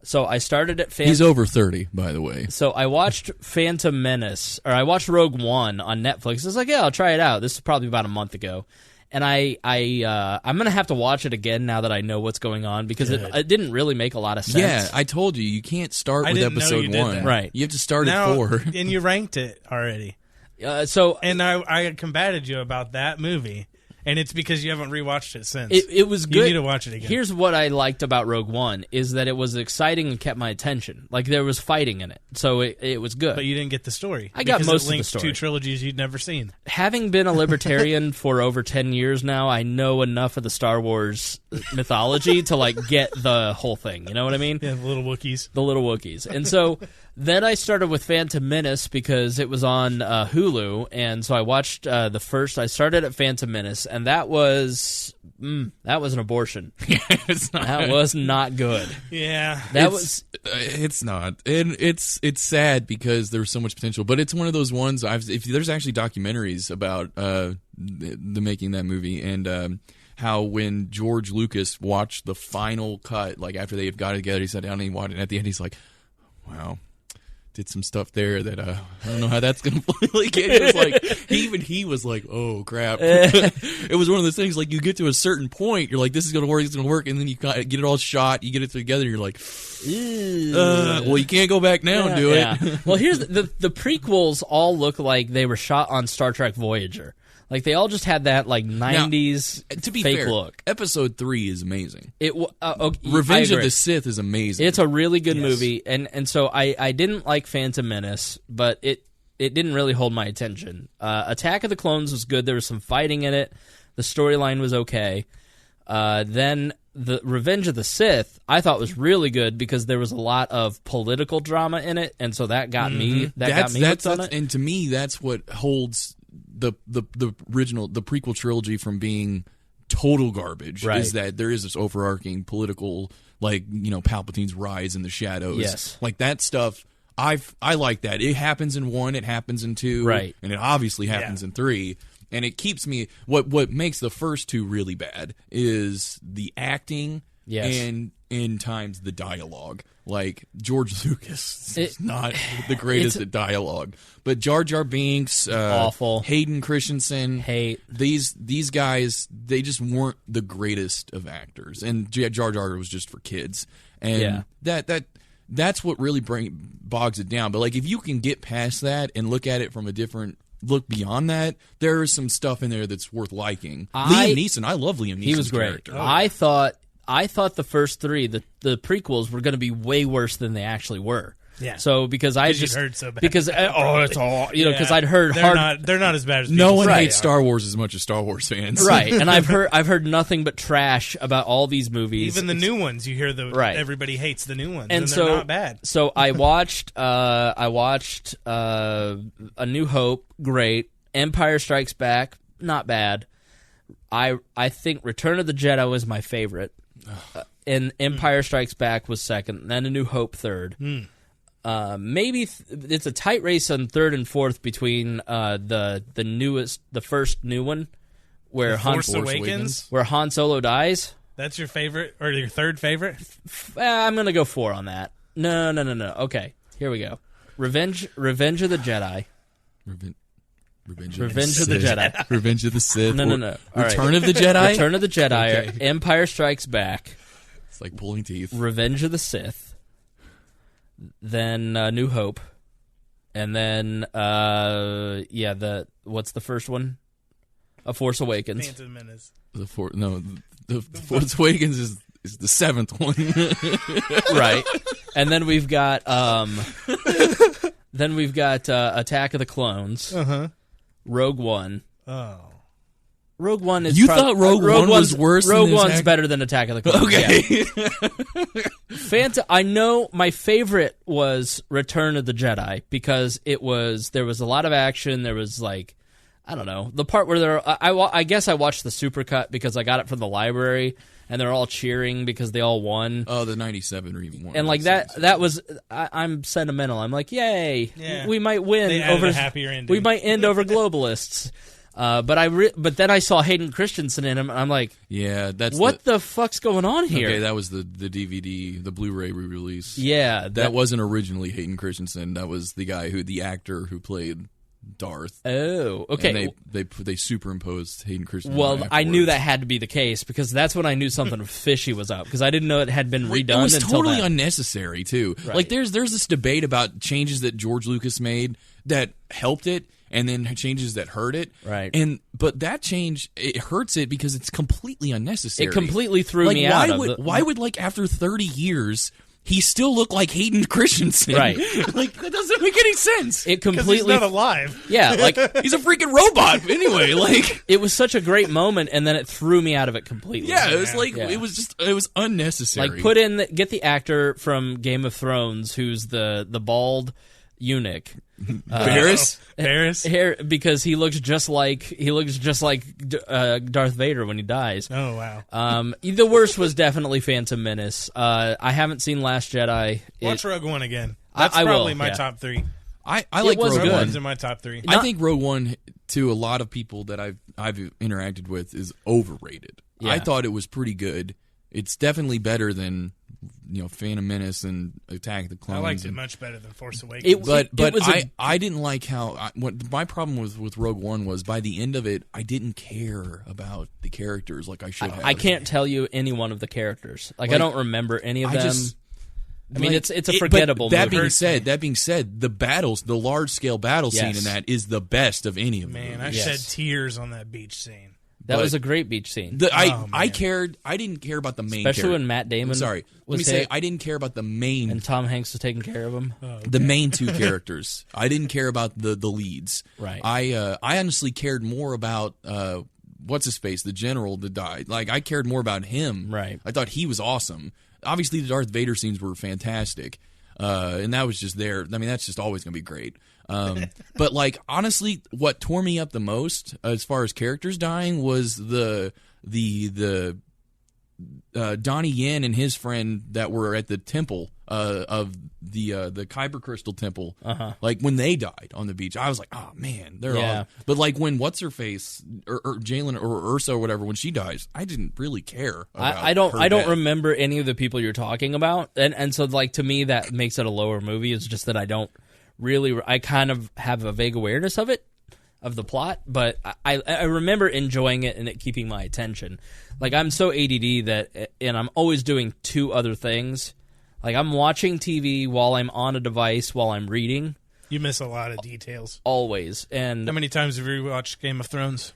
So I started at He's over 30, by the way. So I watched Phantom Menace, or I watched Rogue One on Netflix. I was like, yeah, I'll try it out. This is probably about a month ago. And I'm going to have to watch it again now that I know what's going on because it didn't really make a lot of sense. Yeah, I told you, you can't start with didn't know episode you did 1. that. Right. You have to start Now, at 4. and you ranked it already. So And I had combated you about that movie, and it's because you haven't rewatched it since. it was good. You need to watch it again. Here's what I liked about Rogue One is that it was exciting and kept my attention. Like there was fighting in it, so it was good. But you didn't get the story. I got because most it of the links story. 2 trilogies you'd never seen. Having been a libertarian for over 10 years now, I know enough of the Star Wars mythology to like get the whole thing. You know what I mean? Yeah, the little Wookiees. The little Wookiees. And so then I started with Phantom Menace because it was on Hulu, and so I watched the first. I started at Phantom Menace, and that was an abortion. It's not. That was not good. Yeah. It's not, and it's sad because there's so much potential. But it's one of those ones. If there's actually documentaries about the making that movie and how when George Lucas watched the final cut, like after they got together, he sat down and he watched it. And at the end, he's like, "Wow." Did some stuff there that I don't know how that's gonna play. Like it was like he was like, oh crap. It was one of those things like you get to a certain point, you're like, this is gonna work, and then you get it all shot, you get it together, and you're like, well, you can't go back now and do it. Well, here's the prequels all look like they were shot on Star Trek Voyager. Like they all just had that like 90s to be fake fair, look. Episode 3 is amazing. Okay, Revenge I of agree. the Sith is amazing. It's a really good movie, and so I didn't like Phantom Menace, but it didn't really hold my attention. Attack of the Clones was good. There was some fighting in it. The storyline was okay. Then the Revenge of the Sith, I thought was really good because there was a lot of political drama in it, and so that got me. Got me hooked on it. And to me, that's what holds the prequel trilogy from being total garbage. Right. Is that there is this overarching political, like, Palpatine's rise in the shadows. Yes. Like that stuff. I like that. It happens in 1, it happens in 2, right, and it obviously happens in 3. And it keeps me. What makes the first 2 really bad is the acting, and in times the dialogue. Like George Lucas is not the greatest at dialogue, but Jar Jar Binks, awful. Hayden Christensen, hate these guys. They just weren't the greatest of actors, and Jar Jar was just for kids, and that's what really bogs it down. But like, if you can get past that and look at it from a different. Look beyond that, there is some stuff in there that's worth liking. Liam Neeson, I love Liam Neeson's He was great. character. I thought the first 3, the prequels, were going to be way worse than they actually were. Yeah. So because I just heard so bad. because it's all because I'd heard they're not as bad as no one say hates they Star Wars as much as Star Wars fans, right? And I've heard nothing but trash about all these movies. Even the new ones, you hear everybody hates the new ones, and so they're not bad. So I watched A New Hope, great. Empire Strikes Back, not bad. I think Return of the Jedi was my favorite, and Empire Strikes Back was second. Then A New Hope third. Maybe it's a tight race on third and fourth between the first new one, where Force Awakens, where Han Solo dies. That's your favorite or your third favorite? I'm gonna go 4 on that. No. Okay, here we go. Revenge of the Jedi. Revenge of the Jedi. Revenge of the Sith. No. Return of the Jedi. Return of the Jedi. Okay. Empire Strikes Back. It's like pulling teeth. Revenge of the Sith. Then New Hope, and then what's the first one? A Force Awakens. Phantom Menace. The Force Awakens is the 7th one. Right, and then we've got Attack of the Clones. Rogue One. Oh. Rogue One is. You thought Rogue One was worse Rogue than One's better than Attack of the Clones. Okay. Yeah. I know my favorite was Return of the Jedi because there was a lot of action. There was like, I don't know, the part where I guess I watched the supercut because I got it from the library and they're all cheering because they all won. Oh, the 97 one. And like that was I'm sentimental. I'm like, yay, we might win they over a happier ending. We might end over globalists. But then I saw Hayden Christensen in him, and I'm like, what the fuck's going on here? Okay, that was the DVD, the Blu-ray re-release. Yeah, that wasn't originally Hayden Christensen. That was the actor who played Darth. Oh, okay. And they superimposed Hayden Christensen. Well, I knew that had to be the case because that's when I knew something fishy was up because I didn't know it had been redone. It was totally unnecessary too. Right. Like there's this debate about changes that George Lucas made that helped it. And then changes that hurt it, right? But that change it hurts it because it's completely unnecessary. It completely threw me out. Why would like after 30 years he still look like Hayden Christensen? Right? Like that doesn't make any sense. It completely he's not alive. Yeah, like he's a freaking robot anyway. Like it was such a great moment, and then it threw me out of it completely. Yeah, it was like it was unnecessary. Like get the actor from Game of Thrones who's the bald eunuch. Varys, because he looks just like Darth Vader when he dies. Oh wow! The worst was definitely Phantom Menace. I haven't seen Last Jedi. Watch Rogue One again. That's probably my top 3. I like Rogue One. One's in my top 3. I think Rogue One, to a lot of people that I've interacted with, is overrated. Yeah. I thought it was pretty good. It's definitely better than Phantom Menace and Attack of the Clones. I liked it much better than Force Awakens. I didn't like how. What my problem with Rogue One was by the end of it, I didn't care about the characters like I should have. I can't tell you any one of the characters. Like I don't remember any of them. I mean, it's a forgettable movie. That being said, the large scale battle scene in that is the best of any of them. Man, I shed tears on that beach scene. That was a great beach scene. I didn't care about the main Especially character. when Matt Damon let me say, I didn't care about the main... And Tom Hanks was taking care of him. Oh, okay. The main 2 characters. I didn't care about the leads. Right. I honestly cared more about what's his face, the general that died. Like, I cared more about him. Right. I thought he was awesome. Obviously, the Darth Vader scenes were fantastic, and that was just there. I mean, that's just always going to be great. But like, honestly, what tore me up the most as far as characters dying was the Donnie Yen and his friend that were at the temple of the Kyber Crystal Temple. Like, when they died on the beach, I was like, oh man, they're all. But like, when what's her face or Jalen or Ursa or whatever, when she dies, I didn't really care. I don't remember any of the people you're talking about, and so like, to me that makes it a lower movie. It's just that I kind of have a vague awareness of it, of the plot, but I remember enjoying it and it keeping my attention. Like, I'm so ADD and I'm always doing two other things. Like, I'm watching TV while I'm on a device while I'm reading. You miss a lot of details. Always. And how many times have you watched Game of Thrones?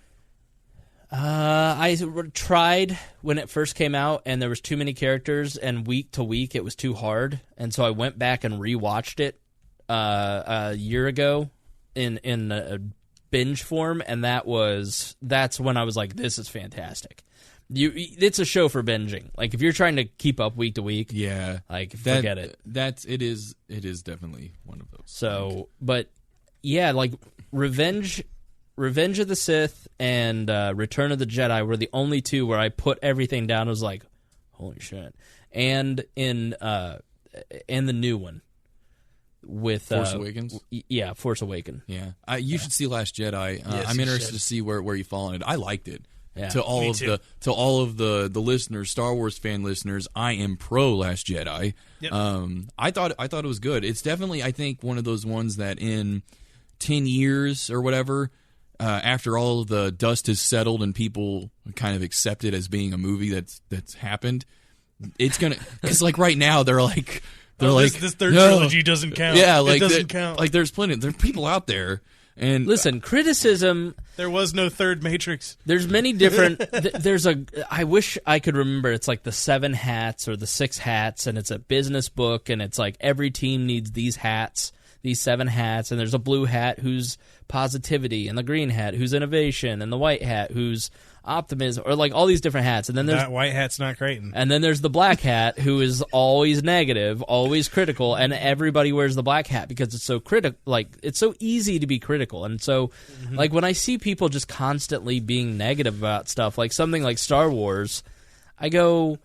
I tried when it first came out, and there was too many characters, and week to week it was too hard, and so I went back and rewatched it a year ago in a binge form, and that's when I was like, this is fantastic. It's a show for binging. Like, if you're trying to keep up week to week, forget it. It is definitely one of those. So, but yeah, like Revenge of the Sith and Return of the Jedi were the only two where I put everything down. I was like, holy shit. And in the new one with Force Awakens. Yeah, Force Awakens. Yeah, you should see Last Jedi. Yes, I'm interested to see where you fall on it. I liked it. Yeah, to all of the listeners, Star Wars fan listeners, I am pro Last Jedi. Yep. I thought it was good. It's definitely, I think, one of those ones that in 10 years or whatever, after all of the dust has settled and people kind of accept it as being a movie that's happened, it's gonna, because like right now they're like this third trilogy doesn't count. Yeah, like it doesn't count. Like, there's people out there. And listen, criticism. There was no third Matrix. There's many different. I wish I could remember. It's like the 7 hats or the 6 hats, and it's a business book, and it's like every team needs these hats, these 7 hats, and there's a blue hat who's positivity, and the green hat who's innovation, and the white hat who's optimism, or like all these different hats. And then there's that white hat's not Creighton. And then there's the black hat who is always negative, always critical, and everybody wears the black hat because it's so critical. Like, it's so easy to be critical. And so like, when I see people just constantly being negative about stuff, like something like Star Wars, I go,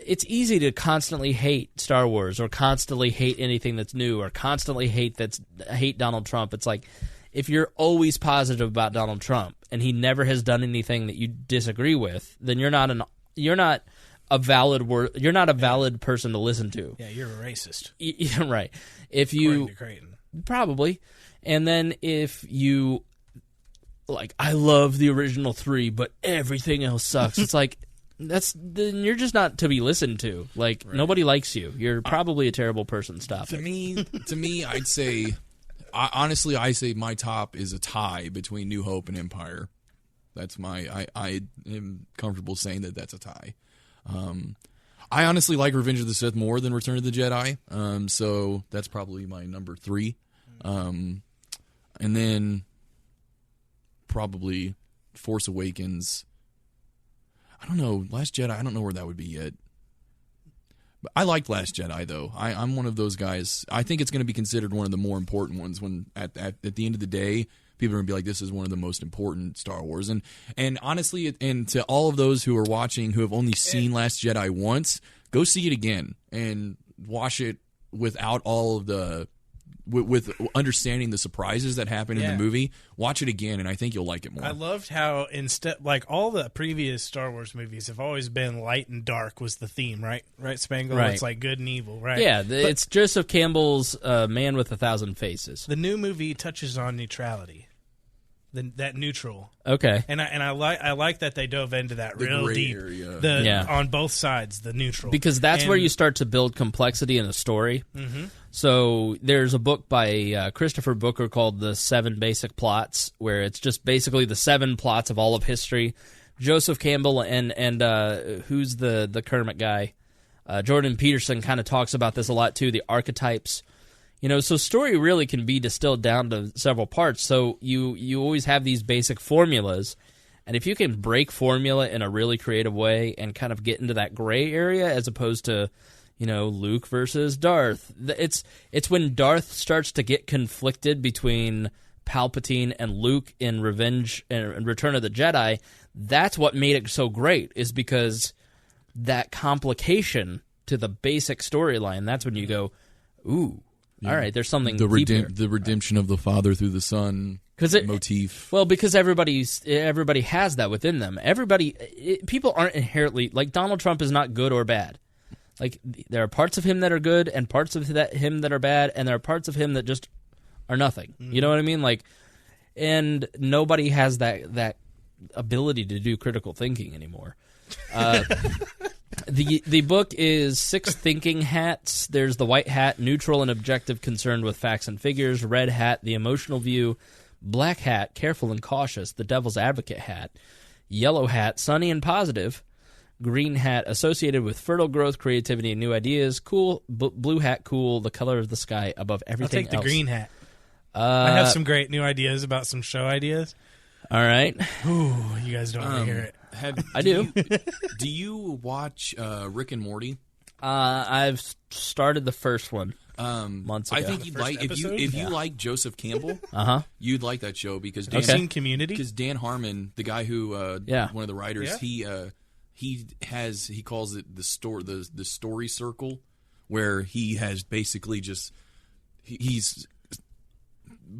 it's easy to constantly hate Star Wars or constantly hate anything that's new or constantly hate Donald Trump. It's like, if you're always positive about Donald Trump and he never has done anything that you disagree with, then you're not a valid person to listen to. Yeah, you're a racist. Yeah, right. If According you to Creighton. probably, and then if you like, I love the original 3, but everything else sucks. It's like, then you're just not to be listened to. Like, nobody likes you. You're probably a terrible person. Stop it. To me, I'd say. Honestly, I say my top is a tie between New Hope and Empire. That's I am comfortable saying that's a tie. I honestly like Revenge of the Sith more than Return of the Jedi, so that's probably my number 3. And then probably Force Awakens. I don't know, Last Jedi, I don't know where that would be yet. I liked Last Jedi, though. I'm one of those guys. I think it's going to be considered one of the more important ones when, at the end of the day, people are going to be like, this is one of the most important Star Wars. And honestly, and to all of those who are watching who have only seen Last Jedi once, go see it again and watch it without all of the... with understanding the surprises that happen in the movie. Watch it again, and I think you'll like it more. I loved how instead, like, all the previous Star Wars movies have always been light and dark was the theme, right? Right, Spangle? Right. It's like good and evil, right? Yeah, it's Joseph Campbell's Man with 1,000 Faces. The new movie touches on neutrality. That neutral. Okay. And I like that they dove into that real deep. Area. On both sides, the neutral. Because that's where you start to build complexity in a story. Mm-hmm. So there's a book by Christopher Booker called The 7 Basic Plots, where it's just basically the 7 plots of all of history. Joseph Campbell and who's the Kermit guy? Jordan Peterson kind of talks about this a lot too, the archetypes. You know, so story really can be distilled down to several parts. So you always have these basic formulas, And if you can break formula in a really creative way and kind of get into that gray area as opposed to, Luke versus Darth, it's when Darth starts to get conflicted between Palpatine and Luke in Revenge and Return of the Jedi. That's what made it so great, is because that complication to the basic storyline, that's when you go, ooh, all right, there's something deep here. The redemption of the father through the son motif. Well, because everybody has that within them. People aren't inherently, like, Donald Trump is not good or bad. Like, there are parts of him that are good and parts of him that are bad, and there are parts of him that just are nothing. You know what I mean? Like, and nobody has that ability to do critical thinking anymore. The book is 6 thinking hats. There's the white hat, neutral and objective, concerned with facts and figures. Red hat, the emotional view. Black hat, careful and cautious, the devil's advocate hat. Yellow hat, sunny and positive. Green hat, associated with fertile growth, creativity, and new ideas. Cool. Blue hat, cool, the color of the sky above everything else. I'll take the green hat. I have some great new ideas about some show ideas. All right. Ooh, you guys don't want to hear it. I do. Do you watch Rick and Morty? I've started the first one months ago. I think you'd like if you like Joseph Campbell, you'd like that show because Have you seen Community? Because Dan Harmon, the guy who one of the writers, he calls it the story circle, where he has basically he's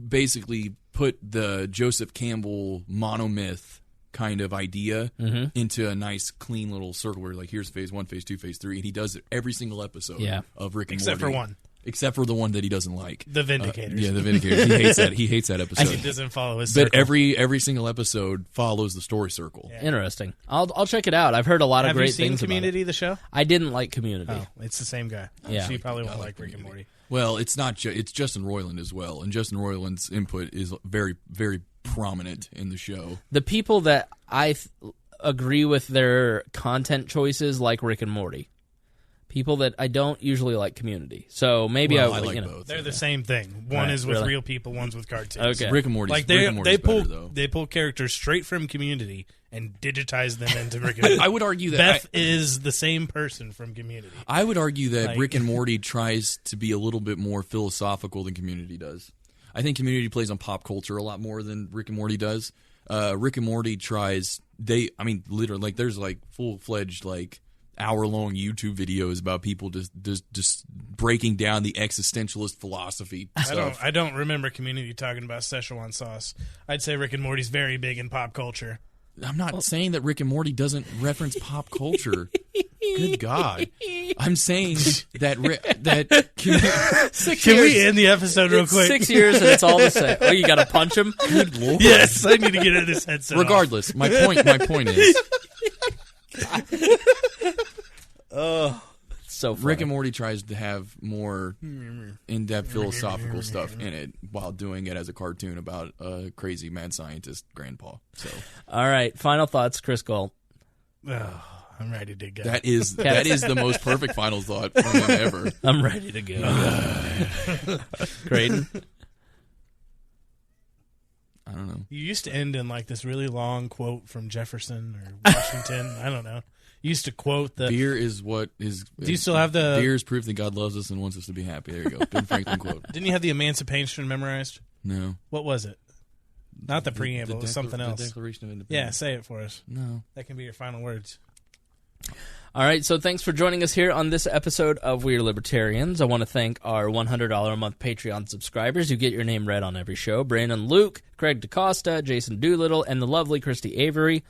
basically put the Joseph Campbell monomyth kind of idea into a nice clean little circle where, like, here's phase 1, phase 2, phase 3, and he does it every single episode of Rick and Morty. Except for one. Except for the one that he doesn't like. The Vindicators. The Vindicators. He hates that. He hates that episode. He doesn't follow his circle. But every single episode follows the story circle. Yeah. Interesting. I'll check it out. I've heard a lot of great things about it. Have you seen Community, the show? I didn't like Community. Oh, it's the same guy. Yeah. So you probably won't like Rick and Morty. Well, it's not. It's Justin Roiland as well, and Justin Roiland's input is very, very prominent in the show. The people that I agree with their content choices like Rick and Morty. People that I don't usually like Community. So maybe I like both. They're the same thing. One is with real people, one's with cartoons. Okay. Rick and Morty. Like they pull characters straight from Community and digitize them into Rick and Morty. I would argue that Beth is the same person from Community. I would argue that Rick and Morty tries to be a little bit more philosophical than Community does. I think Community plays on pop culture a lot more than Rick and Morty does. Rick and Morty tries. Literally, like, there's like full-fledged like hour-long YouTube videos about people just breaking down the existentialist philosophy stuff. I don't remember Community talking about Szechuan sauce. I'd say Rick and Morty's very big in pop culture. I'm not saying that Rick and Morty doesn't reference pop culture. Good God. I'm saying that Can we end the episode real quick? 6 years and it's all the same. Oh, you got to punch him? Good Lord. Yes, I need to get out of this headset. Regardless, my point is so funny. Rick and Morty tries to have more in-depth philosophical stuff in it while doing it as a cartoon about a crazy mad scientist grandpa. So, all right, final thoughts, Chris Gault. Oh, I'm ready to go. That is the most perfect final thought from him ever. I'm ready to go. Creighton? I don't know. You used to end in like this really long quote from Jefferson or Washington. I don't know. You used to quote the beer is what is. Do you still have the beer is proof that God loves us and wants us to be happy? There you go. Ben Franklin quote. Didn't you have the Emancipation memorized? No. What was it? Not the preamble. It was something else. The Declaration of Independence. Yeah, say it for us. No. That can be your final words. All right, so thanks for joining us here on this episode of We're Libertarians. I want to thank our $100 a month Patreon subscribers who get your name read on every show. Brandon Luke, Craig DaCosta, Jason Doolittle, and the lovely Christy Avery,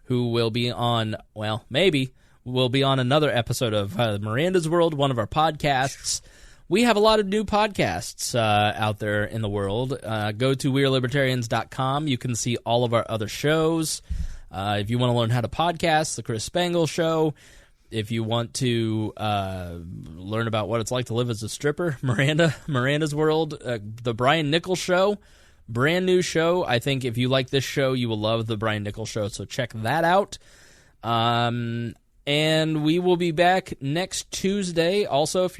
who will be on, well, maybe, will be on another episode of Miranda's World, one of our podcasts. We have a lot of new podcasts out there in the world. Go to wearelibertarians.com. You can see all of our other shows. If you want to learn how to podcast, the Chris Spangle Show. If you want to learn about what it's like to live as a stripper, Miranda's World, the Brian Nichols Show, brand new show. I think if you like this show, you will love the Brian Nichols Show, so check that out. And we will be back next Tuesday. Also, if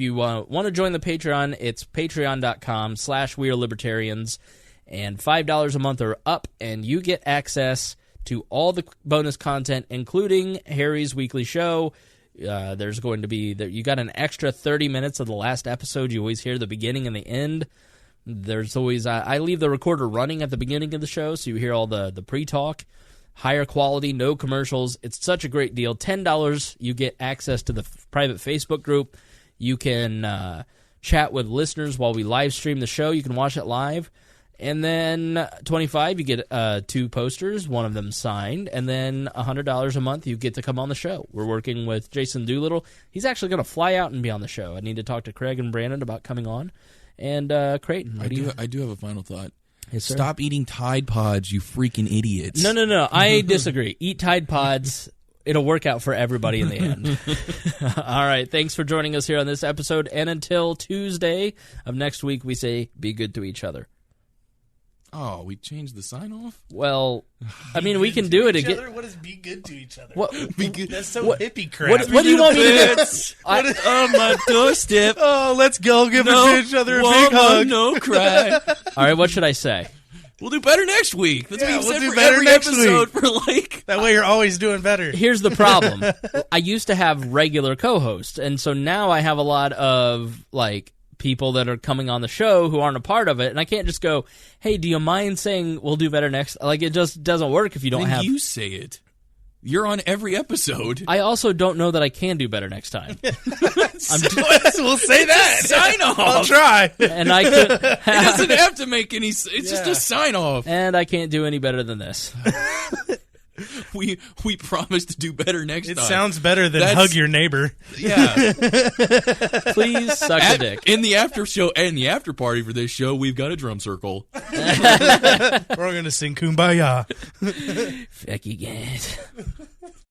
you want to join the Patreon, it's patreon.com/wearelibertarians, and $5 a month or up, and you get access to all the bonus content, including Harry's weekly show. There's going to be you got an extra 30 minutes of the last episode. You always hear the beginning and the end. There's always I leave the recorder running at the beginning of the show, so you hear all the pre-talk. Higher quality, no commercials. It's such a great deal. $10, you get access to the private Facebook group. You can chat with listeners while we live stream the show. You can watch it live. And then $25, you get 2 posters, one of them signed. And then $100 a month, you get to come on the show. We're working with Jason Doolittle. He's actually going to fly out and be on the show. I need to talk to Craig and Brandon about coming on. And Creighton, I do have a final thought. Yes, sir. Stop eating Tide Pods, you freaking idiots. No. I disagree. Eat Tide Pods. It'll work out for everybody in the end. All right. Thanks for joining us here on this episode. And until Tuesday of next week, we say be good to each other. Oh, we changed the sign-off? We can do it again. What does be good to each other? Be good. That's so hippie crap. What do you want me to do? On my doorstep. Oh, let's go give each other a big hug. No cry. All right, what should I say? We'll do better next week. That's what you said do for better every next episode week. for like... That way you're always doing better. Here's the problem. I used to have regular co-hosts, and so now I have a lot of, people that are coming on the show who aren't a part of it, and I can't just go, hey, do you mind saying we'll do better next? It just doesn't work if you don't have... you say it. You're on every episode. I also don't know that I can do better next time. We'll say that. Sign off. I'll try. And I could... It doesn't have to make any... It's just a sign off. And I can't do any better than this. We promise to do better next time. It sounds better than hug your neighbor. Yeah. Please suck a dick. In the after show and the after party for this show, we've got a drum circle. We're going to sing Kumbaya. Feck you guys.